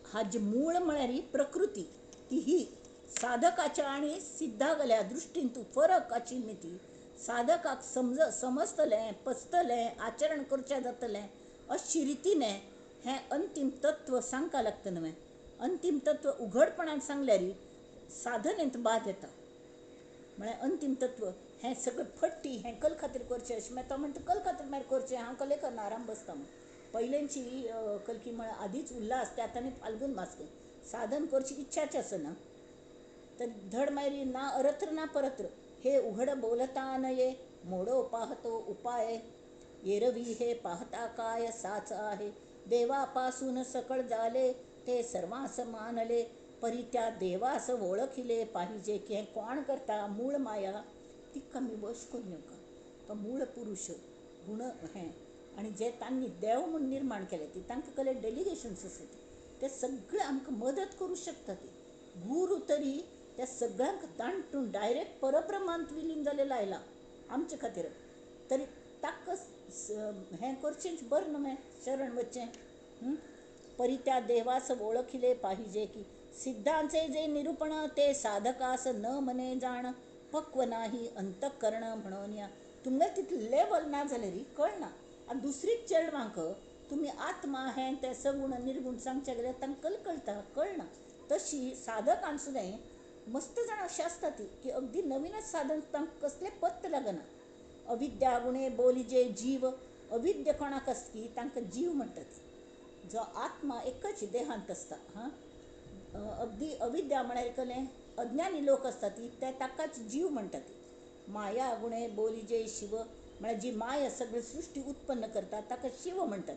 हा जे मूळ म्हळ्यार प्रकृती, ती ही साधकाच्या आणि सिद्धागल्या दृश्टीन तू फरक आशिल्ली ती साधकाक समजतलें, पचतलें, आचरण करचें जातलें अशी रितीने हें अंतिम तत्व सांगका लागता न्हय. अंतिम तत्व उघडपणान सांगल्यार साधनेंत बाद येता. म्हळ्यार अंतिम तत्व हें सगळें फट्टी हें कल खातीर करचें अशें. मागीर तो म्हणटा कल खातीर मागीर करचें, हांव कले करना आराम बसता म्हूण. पयलेंची कलकी म्हळ्यार आदींच उल्हास, ते आतांनी फाल्गून मास. साधन करची इच्छाच आसना. तर धड मागीर ना अरत्र ना परत्र. हे उघड बोलता नये, मोडो पाहतो उपाय. एरवी हे पाहता काय साच आहे. देवापासून सकळ झाले, ते सर्वांस मानले. परी त्या देवास ओळखिले पाहिजे की हें कोण करता. मूळ माया तिका आमी वश करून येवका. तो मूळ पुरुश गुण हें. आनी जे तांणी देव म्हूण निर्माण केले ती तांकां कसले डेलिगेशन्स आसात, ते सगळे आमकां मदत करूं शकता. ती गुरू तरी त्या सगळ्यांक दांटून डायरेक्ट परब्रह्मांत विलीन जालेलो आयला आमचे खातीर. तरी ताका हें करचेंच बरें न्हय, शरण वचचें. परी त्या देवास ओळखिले पाहिजे की सिद्धांचे जे निरूपण ते साधकास न मने जाण. पक्व नाही अंतःकरण म्हणून या. तुमगे तितलें लेवल ना जाल्यार कळना. आनी दुसरीच चेडवांक तुमी आत्मा हें तें सगुण निर्गुण सांगचे गेल्यार तांकां कळटा कळना. तशी साधकान सुद्दां मस्त जाण अशी आसता ती की अगदी नवीनच साधन तांकां कसलें पत्त लागना. अविद्या गुणे बोलिजे जीव. अविद्य कोणाक आसता की तांकां जीव म्हणटात. जो आत्मा एकच देहांत आसता. हां, अगदी अविद्या म्हळ्यार कलें अज्ञानी लोक आसता ती ते ताकाच जीव म्हणटात. माया गुणे बोलिजे शिव, म्हळ्यार जी माया सगळी सृश्टी उत्पन्न करता ताका शिव म्हणटात.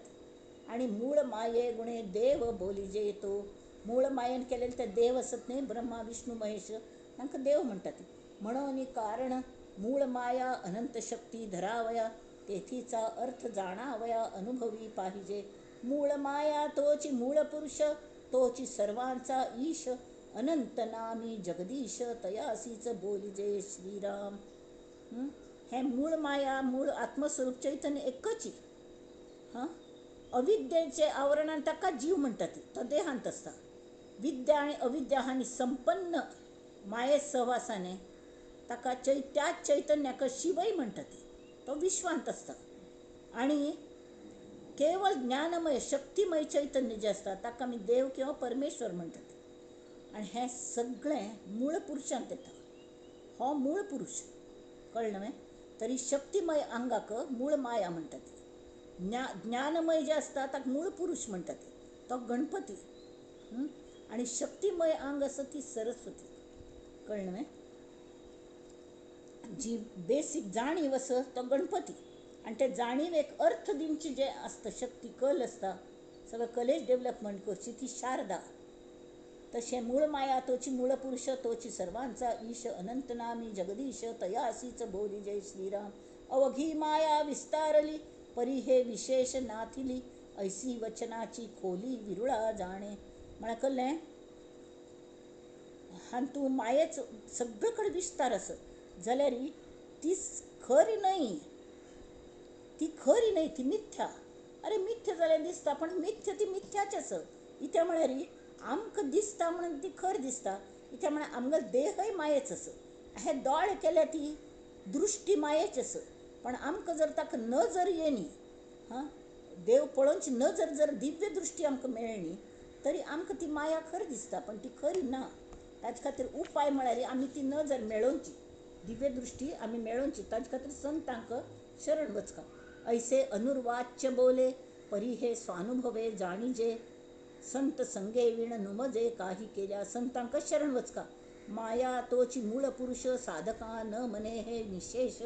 आनी मूळ माये गुणे देव बोलिजे तो. मूळ मायेन केलेले ते देव असत न्ही, ब्रह्मा विष्णू महेश, तांकां देव म्हणटात. म्हणून कारण मूळ माया अनंत शक्ती धरावया, तेथीचा अर्थ जाणावया अनुभवी पाहिजे. मूळ माया तोची मूळ पुरुष, तोची सर्वांचा ईश. अनंत नामी जगदीश, तयासीच बोलिजे श्रीराम. हे मूळ माया मूळ आत्मस्वरूप चैतन्य एकच. हां, अविद्येचे आवरणान ताका जीव म्हणटात, तो देहांत आसता. विद्या आणि अविद्या हांणी संपन्न माये सहवासाने ताका त्याच चैतन्याक शिवय म्हणटात, तो विश्वांत आसता. आणि केवळ ज्ञानमय शक्तिमय चैतन्य जे आसता ताका आमी देव किंवा परमेश्वर म्हणटात. आनी हें सगळें मूळ पुरुशांत येता. हो मूळ पुरुश कळ्ळें न्हय. तरी शक्तिमय अंगाक मूळ माया म्हणटात. ज्ञानमय जे असता ताका मूळ पुरुष म्हणटा ते, तो गणपती. आणि शक्तिमय अंग असं ती सरस्वती. कळलं न्हय? जी बेसिक जाणीव असं तो गणपती. आणि ते जाणीवेक अर्थ दिवची जे असतं शक्ती कल असता, सगळं कलेच डेव्हलपमेंट करची ती शारदा. तसे मूळ माया तोची मूळ पुरुष तोची सर्वांचा ईश अनंत नामी जगदीश तयासीच बोली जय श्रीराम. अवघी माया विस्तारली परी हे विशेष नाथिली ऐसी वचनाची खोली विरुळा जाणे. मला कळलंय. आणि तू मायेच सगळीकडे विस्तार असं जाल्यार ती खरी नाही, ती खरी नाही, ती मिथ्या. अरे मिथ्य जाल्यार दिसता, पण मिथ्य ती मिथ्याच असं. इथे म्हळ्यार आमकां दिसता म्हणून ती खर दिसता. इथे म्हळ्यार आमगो देहय मायेच असं. हे दोळे केल्या ती दृष्टी मायेच असं. पण आमकां जर ताका नजर येनी, हां, देव पळोवची नजर जर दिव्य दृष्टी आमकां मेळ्ळी तरी आमकां ती माया खरी दिसता, पण ती खरी ना. ताजे खातीर उपाय म्हळ्यार आमी ती नजर मेळोवची, दिव्य दृष्टी आमी मेळोवची. ताजे खातीर संतांक शरण वचका. ऐसे अनुर्वाच्य बोले परी हे स्वानुभवे जाणीजे संत संगे विण नुमजे काही केल्या. संतांक शरण वचका. माया तोची मूळ पुरुष साधका न मने हे निशेष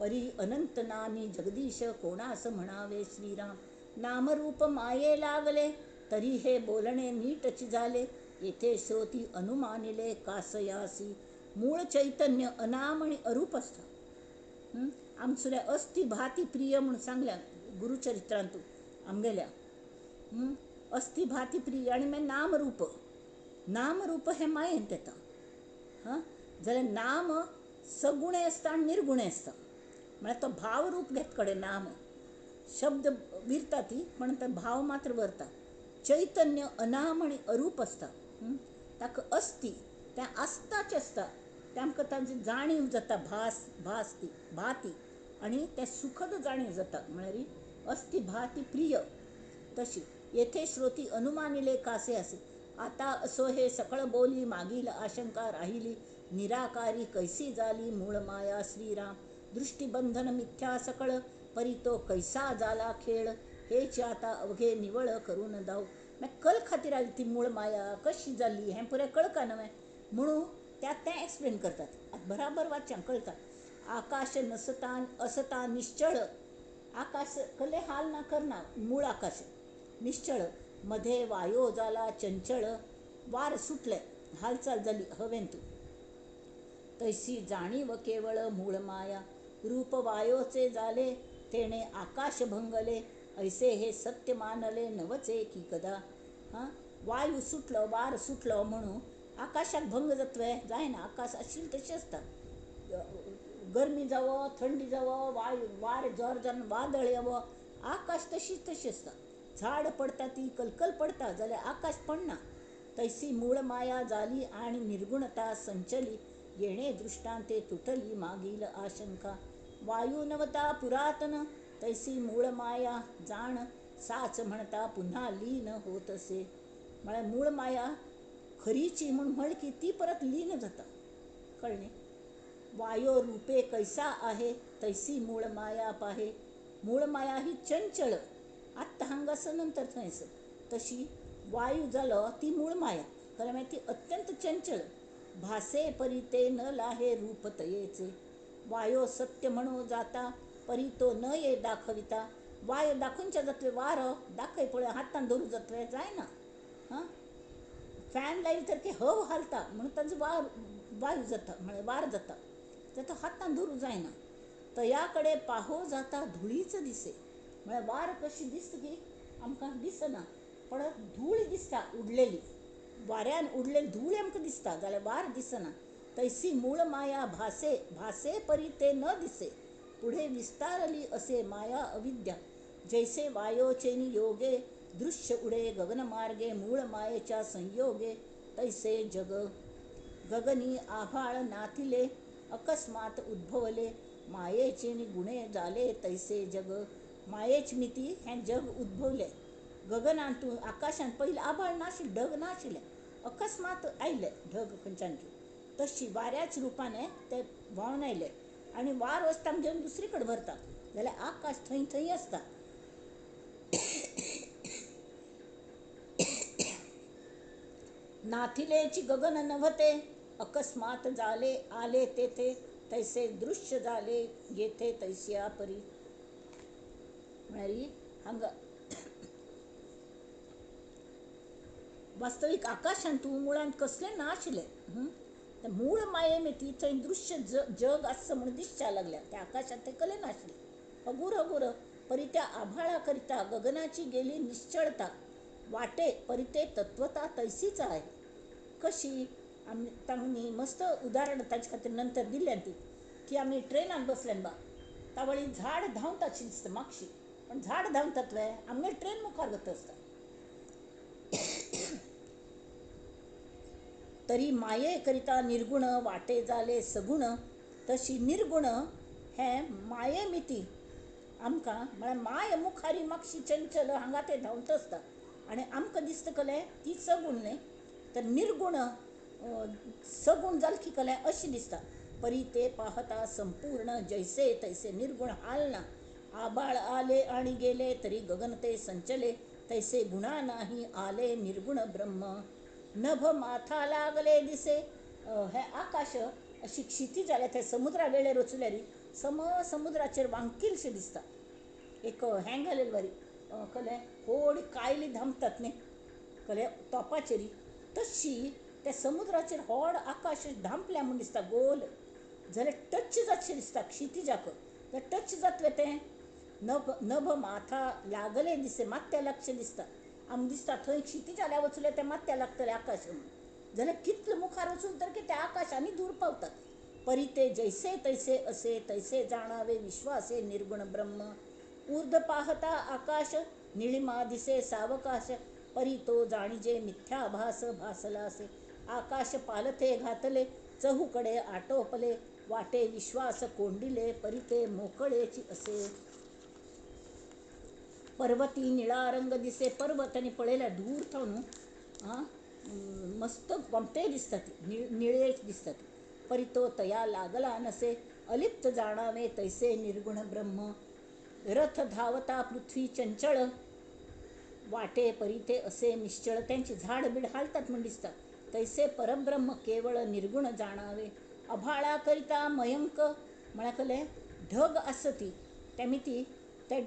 परी अनंत नामी जगदीश कोणास म्हणावे श्रीराम. नामरूप माये लागले तरी हे बोलणे नीटच झाले येथे श्रोती अनुमानिले कासयासी. मूळ चैतन्य अनाम आणि अरूप असतं. आमचुल्या अस्ति भाती प्रिय म्हणून सांगल्या गुरुचरित्रांतू आमगेल्या. अस्ति भाती प्रिय आणि मागीर नामरूप. नामरूप हे मायेंत येता. हां, जाल्यार नाम सगुणे असता आणि निर्गुणे असता. म्हळ्यार तो भावरूप घेत कडे नाम. शब्द विरता ती, पण तो भाव मात्र वरता. चैतन्य अनाम आणि अरूप असता. ताका अस्ति तें आसताच असता. तें आमकां ताची जाणीव जाता. भास ती भाती आणि तें सुखद जाणीव जाता. म्हळ्यार अस्ति भाती प्रिय. तशी येथे श्रोती अनुमानिले कासे असे. आता असो हे सकळ बोली मागील आशंका राहिली निराकारी कैसी झाली मूळ माया श्रीराम. दृष्टीबंधन मिथ्या सकळ परी तो कैसा झाला खेळ हेच आता अवघे निवळ करून दाव. कल खातीर आली ती मूळ माया कशी जाली हें पुरें कळका न्हय म्हणून त्यात तें एक्सप्लेन करतात. आतां बराबर वाच्यांक कळटा. आकाश नसता असता निश्चळ. आकाश कले हाल ना करना, मूळ आकाश निश्चळ. मध्ये वायो जाला चंचळ. वार सुटले, हालचाल झाली हवेंतू. तैसी जाणीव केवळ मूळ माया. रूप वायोचे झाले तेणे आकाश भंगले ऐसे हे सत्य मानले नवचे की कदा. हां, वायू सुटलो वार सुटलो म्हणून आकाशाक भंग जातवे जायना. आकाश आशिल्ले तशें आसता. गरमी जावो थंडी जावो वार जोर जावन वादळ येवो आकाश तशी आसता. झाड पडटा ती कलकल पडटा जाल्यार आकाश पडना. तैसी मूळ माया जाली आणि निर्गुणता संचली येणे दृष्टांते तुटली मागील आशंका. वायू नवता पुरातन तैसी मूळ माया जाण साच म्हणता पुन्हा लीन होत असे. म्हळ्यार मूळ माया खरीची म्हणून म्हण की ती परत लीन जाता. कळणे. वायो रूपे कैसा आहे तैसी मूळ माया पाहे. मूळ माया ही चंचळ. आत्ता हांगास नंतर थंयस. तशी वायू जालो ती मूळ माया खरं माहिती अत्यंत चंचळ. भासे परी ते न लाहे रूप तयेचे. वायो सत्य म्हणो जाता परी तो न ये दाखविता. वायो दाखोवचे जातले वारो दाखय पळय हातान धरू जातले जायना. हां, फॅन लायली तर की हव हालता म्हणून ताजो वायू जाता म्हळ्यार वार जाता. तो हातान धरू जायना. तया कडे पाहो जाता धुळीच दिसे. म्हळ्यार वार कशी दिसता की आमकां दिसना, पण धूळ दिसता उडलेली. वाऱ्यान उडलेली धूळ आमकां दिसता जाल्यार वार दिसना. तैसी मूळ माया भासे परी ते न दिसे. पुढे विस्तारली असे माया अविद्या. जैसे वायोचे नियोगे दृश्य उडे गगनमार्गे मूळ मायेच्या संयोगे तैसे जग. गगनी आभाळ नाथिले अकस्मात उद्भवले मायेचे गुणे झाले तैसे जग. मायेच मिती हें जग उद्भवले. गगनांतून आकाशांत पयलीं आभाळ नाशिल्ले, ढग नाशिल्ले, अकस्मात आयले ढग खंयच्यानकी. तशी वाऱ्याच रुपाने ते व्हांवन आयले आणि वार वचता घेवन दुसरी कडेन व्हरता जाल्यार आकाश थंय आसता. नाथिलेची गगन नभते, अकस्मात झाले आले तेथे, तैसे दृश्य झाले येथे तैसिया परी. म्हणाली हंग वास्तविक आकाशांत तू मुळांत कसले नाशिले. मूळ माये मिती थंय दृश्य जग असं म्हणून दिसच्या लागल्या त्या आकाशात ते कले नाशिले. अगुर अगुर परी त्या आभाळा करिता गगनाची गेली निश्चळता, वाटे परी ते तत्वता तैसीच आहे. कशी आम्ही तांणी मस्त उदाहरण ताच्या खातीर नंतर दिल्यान ती की आम्ही ट्रेनात बसल्यान बा तावळी झाड धांवताची दिसता मागशी, पण झाड धांवतात वे आमगे ट्रेन मुखार वत असता. तरी माये करिता निर्गुण वाटे जाले सगुण, तशी निर्गुण हे माये मिती आमकां म्हळ्यार माय मुखारी मागशी चंचल हांगा ते धांवत असता आणि आमकां दिसता कले ती सगुण न्ही, तर निर्गुण सगुण जालकी कले अशी दिसता. परी ते पाहता संपूर्ण जैसे तैसे निर्गुण हालना, आबाळ आले आणि गेले तरी गगन ते संचले, तैसे गुणा नाही आले निर्गुण ब्रह्म. नभ माथा लागले दिसे हे आकाश अशी क्षिती जाल्या ते समुद्रा वेळेर वचुल्यारी समुद्राचेर वांकिलशे दिसता. एक हँग घालेली वारी कले व्हड कायली धांपतात न्ही कले तोपाचेरी, तशी त्या समुद्राचेर व्हड आकाश धांपल्या म्हूण दिसता गोल. जाल्यार टच जातशें दिसता क्षितिजाक. जर टच जातले तें नभ माथा लागले दिसे माथ्या लागशें दिसता. आमकां दिसता थंय क्षितिज जाल्यार वचूले तें माथ्या लागतले आकाश म्हणून, जाल्यार कितले मुखार वचून तर की त्या आकाशांनी दूर पावतात. परी ते जैसे तैसे असे तैसे जाणावे विश्वासे निर्गुण ब्रह्म. ऊर्ध पाहता आकाश निळिमा दिसे सावकाश, परी तो जाणीजे मिथ्याभास भासला असे. आकाश पालथे घातले चहूकडे आटोपले, वाटे विश्वास कोंडिले परी ते मोकळेची असे. पर्वती निळा रंग दिसे पर्वत आणि पळयल्या दूर थावन मस्त गोमटे दिसतात निळेच दिसतात. परी तो तया लागला नसे अलिप्त जाणावे तैसे निर्गुण ब्रह्म. रथ धावता पृथ्वी चंचळ, वाटे परी ते असे निश्चळ. त्यांची झाड बीड हालतात म्हणून दिसतात, तैसे परब्रह्म केवळ निर्गुण जाणावे. अभाळा करिता मयंक म्हळ्याकले ढग आसती त्यामिती ते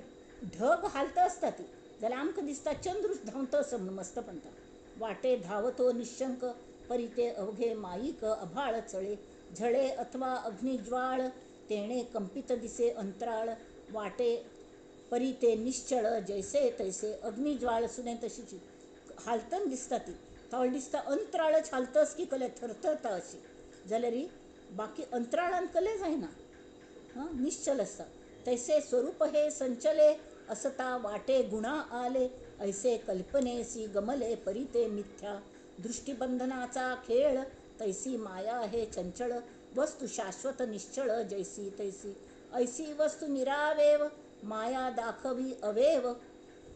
ढग हालत असता ती जाल्यार आमकां दिसता चंद्रूच धांवता असं म्हणून मस्त म्हणटा. वाटे धावतो निशंक परी ते अवघे माईक अभाळ चळे, झळे अथवा अग्निज्वाळ तेणे कंपित दिसे अंतराळ. वाटे परी ते निश्चळ जैसे तैसे अग्निज्वाळ सुने तशीची हालतन दिसता ती थोडी दिसता अंतराळच हालतस की कले थरथरता अशी. जाल्यार बाकी अंतराळान कले जायना निश्चल असता. तैसे स्वरूप हे संचले असता वाटे गुणा आले, ऐसे कल्पनेसी गमले परी ते मिथ्या. दृष्टिबंधनाचा खेळ तैसी माया हे चंचळ, वस्तू शाश्वत निश्चळ जैसी तैसी. ऐसी वस्तू निरावेव माया दाखवी अवेव.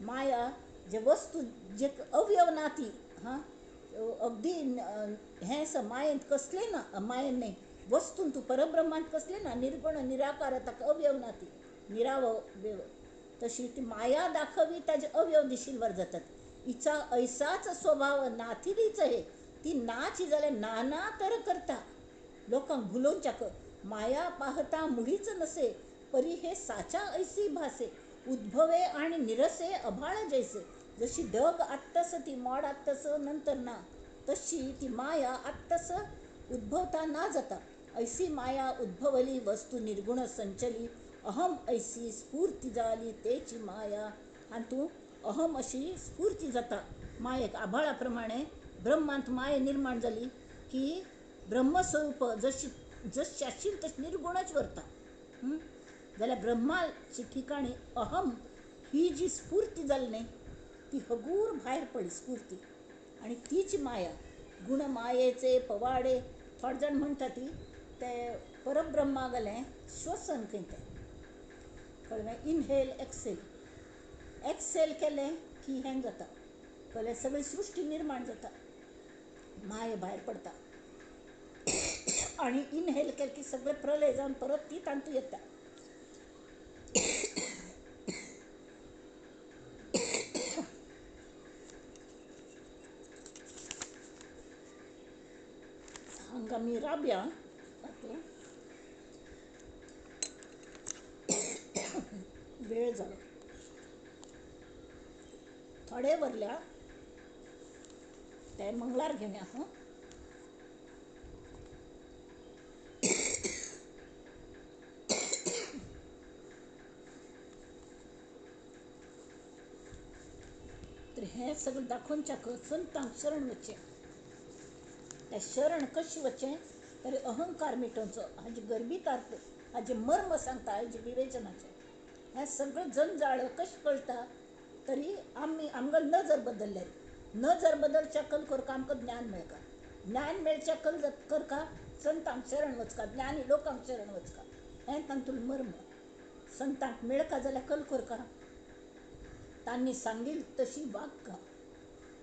माया जे वस्तू जे अवयव ना ती अगदी हें स मायेंत कसले ना मायेन नाही वस्तून तू परब्रह्मांत कसले ना निर्गुण निराकार ताका अवयव ना ती निरावयव. तशी ती माया दाखवी ताजे अवयव दिशिल्वर जातात. हिचा ऐसाच स्वभाव नाथिलीच आहे, ती नाची जाल्यार नाना तर करता लोकांक भुलोवच्याक. माया पाहता मुळीच नसे परी हे साचा ऐसी भासे, उद्भवे आणि निरसे अभाळ जैसे. जशी ढग आत्तस ती मोड आत्तस नंतर ना, तशी ती माया आत्तस उद्भवता ना जाता. ऐसी माया उद्भवली वस्तू निर्गुण संचली, अहम ऐसी स्फूर्ती जाली तेची माया. आणि तू अहम अशी स्फूर्ती जाता मायेक. आभाळाप्रमाणे ब्रह्मांत माय निर्माण जाली की ब्रह्मस्वरूप जशी आशिल्ली तशी निर्गुणच व्हरता. जाल्यार ब्रह्माची ठिकाणी अहम ही जी स्फूर्ती जाली न्ही ती हगूर भायर पडली स्फूर्ती, आणि तीच माया गुण मायेचे पवाडे. थोडे जाण म्हणटा ती ते परब्रह्मा गेलें श्वसन खंय तें कळ्ळें. इनहेल एक्सेल एक्सेल केलें की हें जाता कळ्ळें, सगळी सृश्टी निर्माण जाता माय भायर पडता. आणि इनहेल केलें की सगळे प्रलय जावन परत ती तांतू येता. आमी राबया आता वेळ झालो थोडे वरल्या ते मंगळार घेऊया हां. तर हें सगळं दाखोवन चाक संतांक शरण वचचें. ते शरण कशी वचचें तर अहंकार मिटोवचो, हाजी गर्भित अर्थ, हाजे मर्म सांगता हाजे विवेचनाचें. हें सगळं जंजाळ कशें कळटा तरी आमकां नजर बदलल्यार. नजर बदलच्या कल करका आमकां ज्ञान मेळका. ज्ञान मेळच्या कल करका संतांक शरण वचका, ज्ञानी लोकांक शरण वचका. हें तांतून मर्म. संतांक मेळका जाल्यार कल करका, तांणी सांगिल्ली तशी वागका.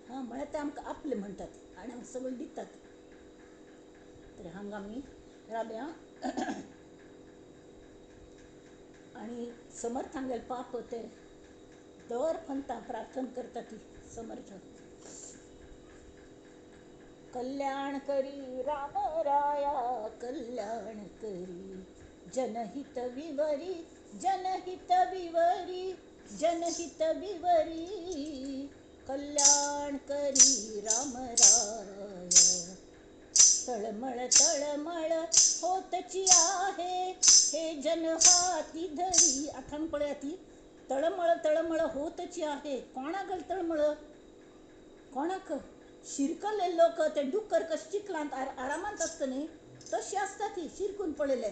हां म्हळ्यार ते आमकां आपले म्हणटात आनी आमकां सगळं दितात. तर हांगा आमी राबया आणि समर्थांगेले पाप ते दर फंता प्रार्थना करता ती समर्थ. कल्याण करी राम राया कल्याण करी, जनहित विवरी जनहित विवरी जनहित विवरी, कल्याण करी राम राया. तळमळ तळमळ होतची आहे हे जन हाती धरी. आठांक पळया ती तळमळ तळमळ होतची आहे. कोणाक तळमळ? कोणाक? शिरकले लोक ते डुक्कर कशे चिखलांत आरामांत आसता न्ही तशी आसता ती शिरकून पळयले.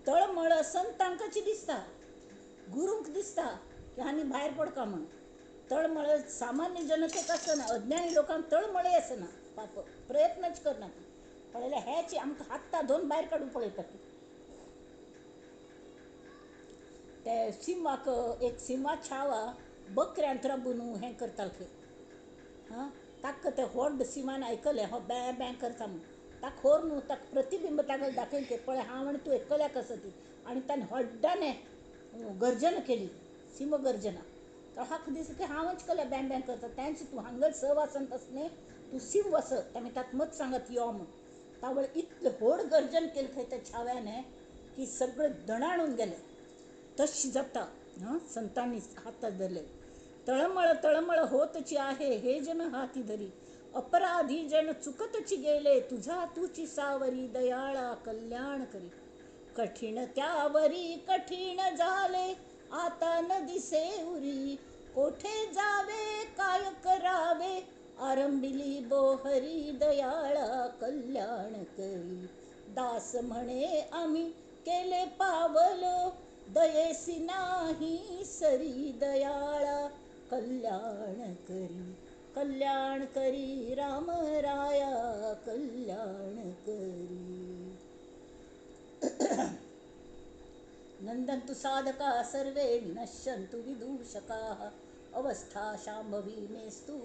तळमळ संतांक कशी दिसता, गुरूंक दिसता की हांणी भायर पडका म्हण. तळमळ सामान्य जनतेक आसना, अज्ञानी लोकांक तळमळय आसना. पाप प्रयत्नच करना ती. पळयल्या हेची आमकां हात्ता दोन भायर काडून पळयता ती. ते सिंहाक एक सिंहा छावा बकऱ्यांत राबून हें करताले खंय. हां ताका ते व्हड सिंहान आयकलें हो बॅ बॅ करता म्हूण. ताका खोर न्हू, ताका प्रतिबिंब ताका दाखयलें पळय हांव आनी तूं एकल्याक आसा ती. आनी ताणें व्हड्डाने गर्जना केली, सिंह गर्जना. तो हाका दिसलें की हांवच कल्या बॅ बॅ करता. तांची तूं हांगा सहवासांत आस न्ही, तूं सिंह आस. ताणें ताका मत सांगत यो म्हूण. तावळ इतलें व्हड गर्जन केलें खंय त्या छाव्याने की सगळें दणाणून गेलें. तशी जाता हां संतांनी हातात धरले. तळमळ तळमळ होतची आहे हे जन हाती धरी, अपराधी जन चुकतची गेले तुझा तूची सावरी, दयाळा कल्याण करी. कठीण त्यावरी कठीण झाले आता न दिसे उरी, कोठे जावे काय करावे आरंभिली बोहरी, दयाळा कल्याण करी. दास म्हणे आम्ही केले पावल दयेसी नाही सरी, दयाळा कल्याण करी. कल्याण करी राम राया कल्याण करी. नंदन्तु साधका सर्वे विनश्यन्तु विदूषकाः, अवस्था शाम्भवी मेस्तु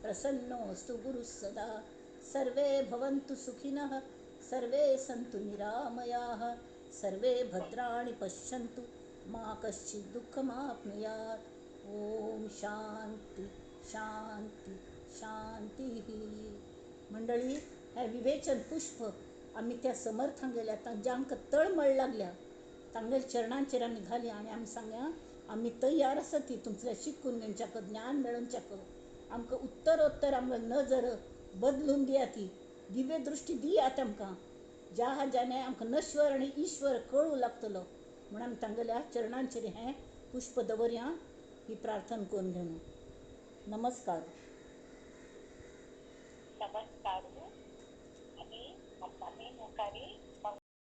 प्रसन्नोऽस्तु गुरुः सदा. सर्वे भवन्तु सुखिनः सर्वे सन्तु निरामयाः, सर्वे भद्राणि पश्यन्तु मा कश्चित् दुःखमाप्नुयात्. ओम शांती शांती शांती. मंडळी हे विवेचन पुष्प आम्ही त्या समर्थांक गेल्या जे आमकां तळमळ लागल्या तांगेल्या चरणांचेर आमी घाली आनी आमी सांगया आमी तयार आसा ती तुमचें शिकून घेवच्याक, ज्ञान मेळोवच्याक. आमकां उत्तरोत्तर आमकां नजर बदलून दिया ती, दिव्य दृश्टी दियात आमकां, ज्या हाज्याने आमकां नश्वर आनी ईश्वर कळूं लागतलो. म्हणून आमी तांगेल्या चरणांचेर हें पुष्प दवरया ही प्रार्थना करून घेवन. नमस्कार. नमस्कार. आणि आम्ही मुखारी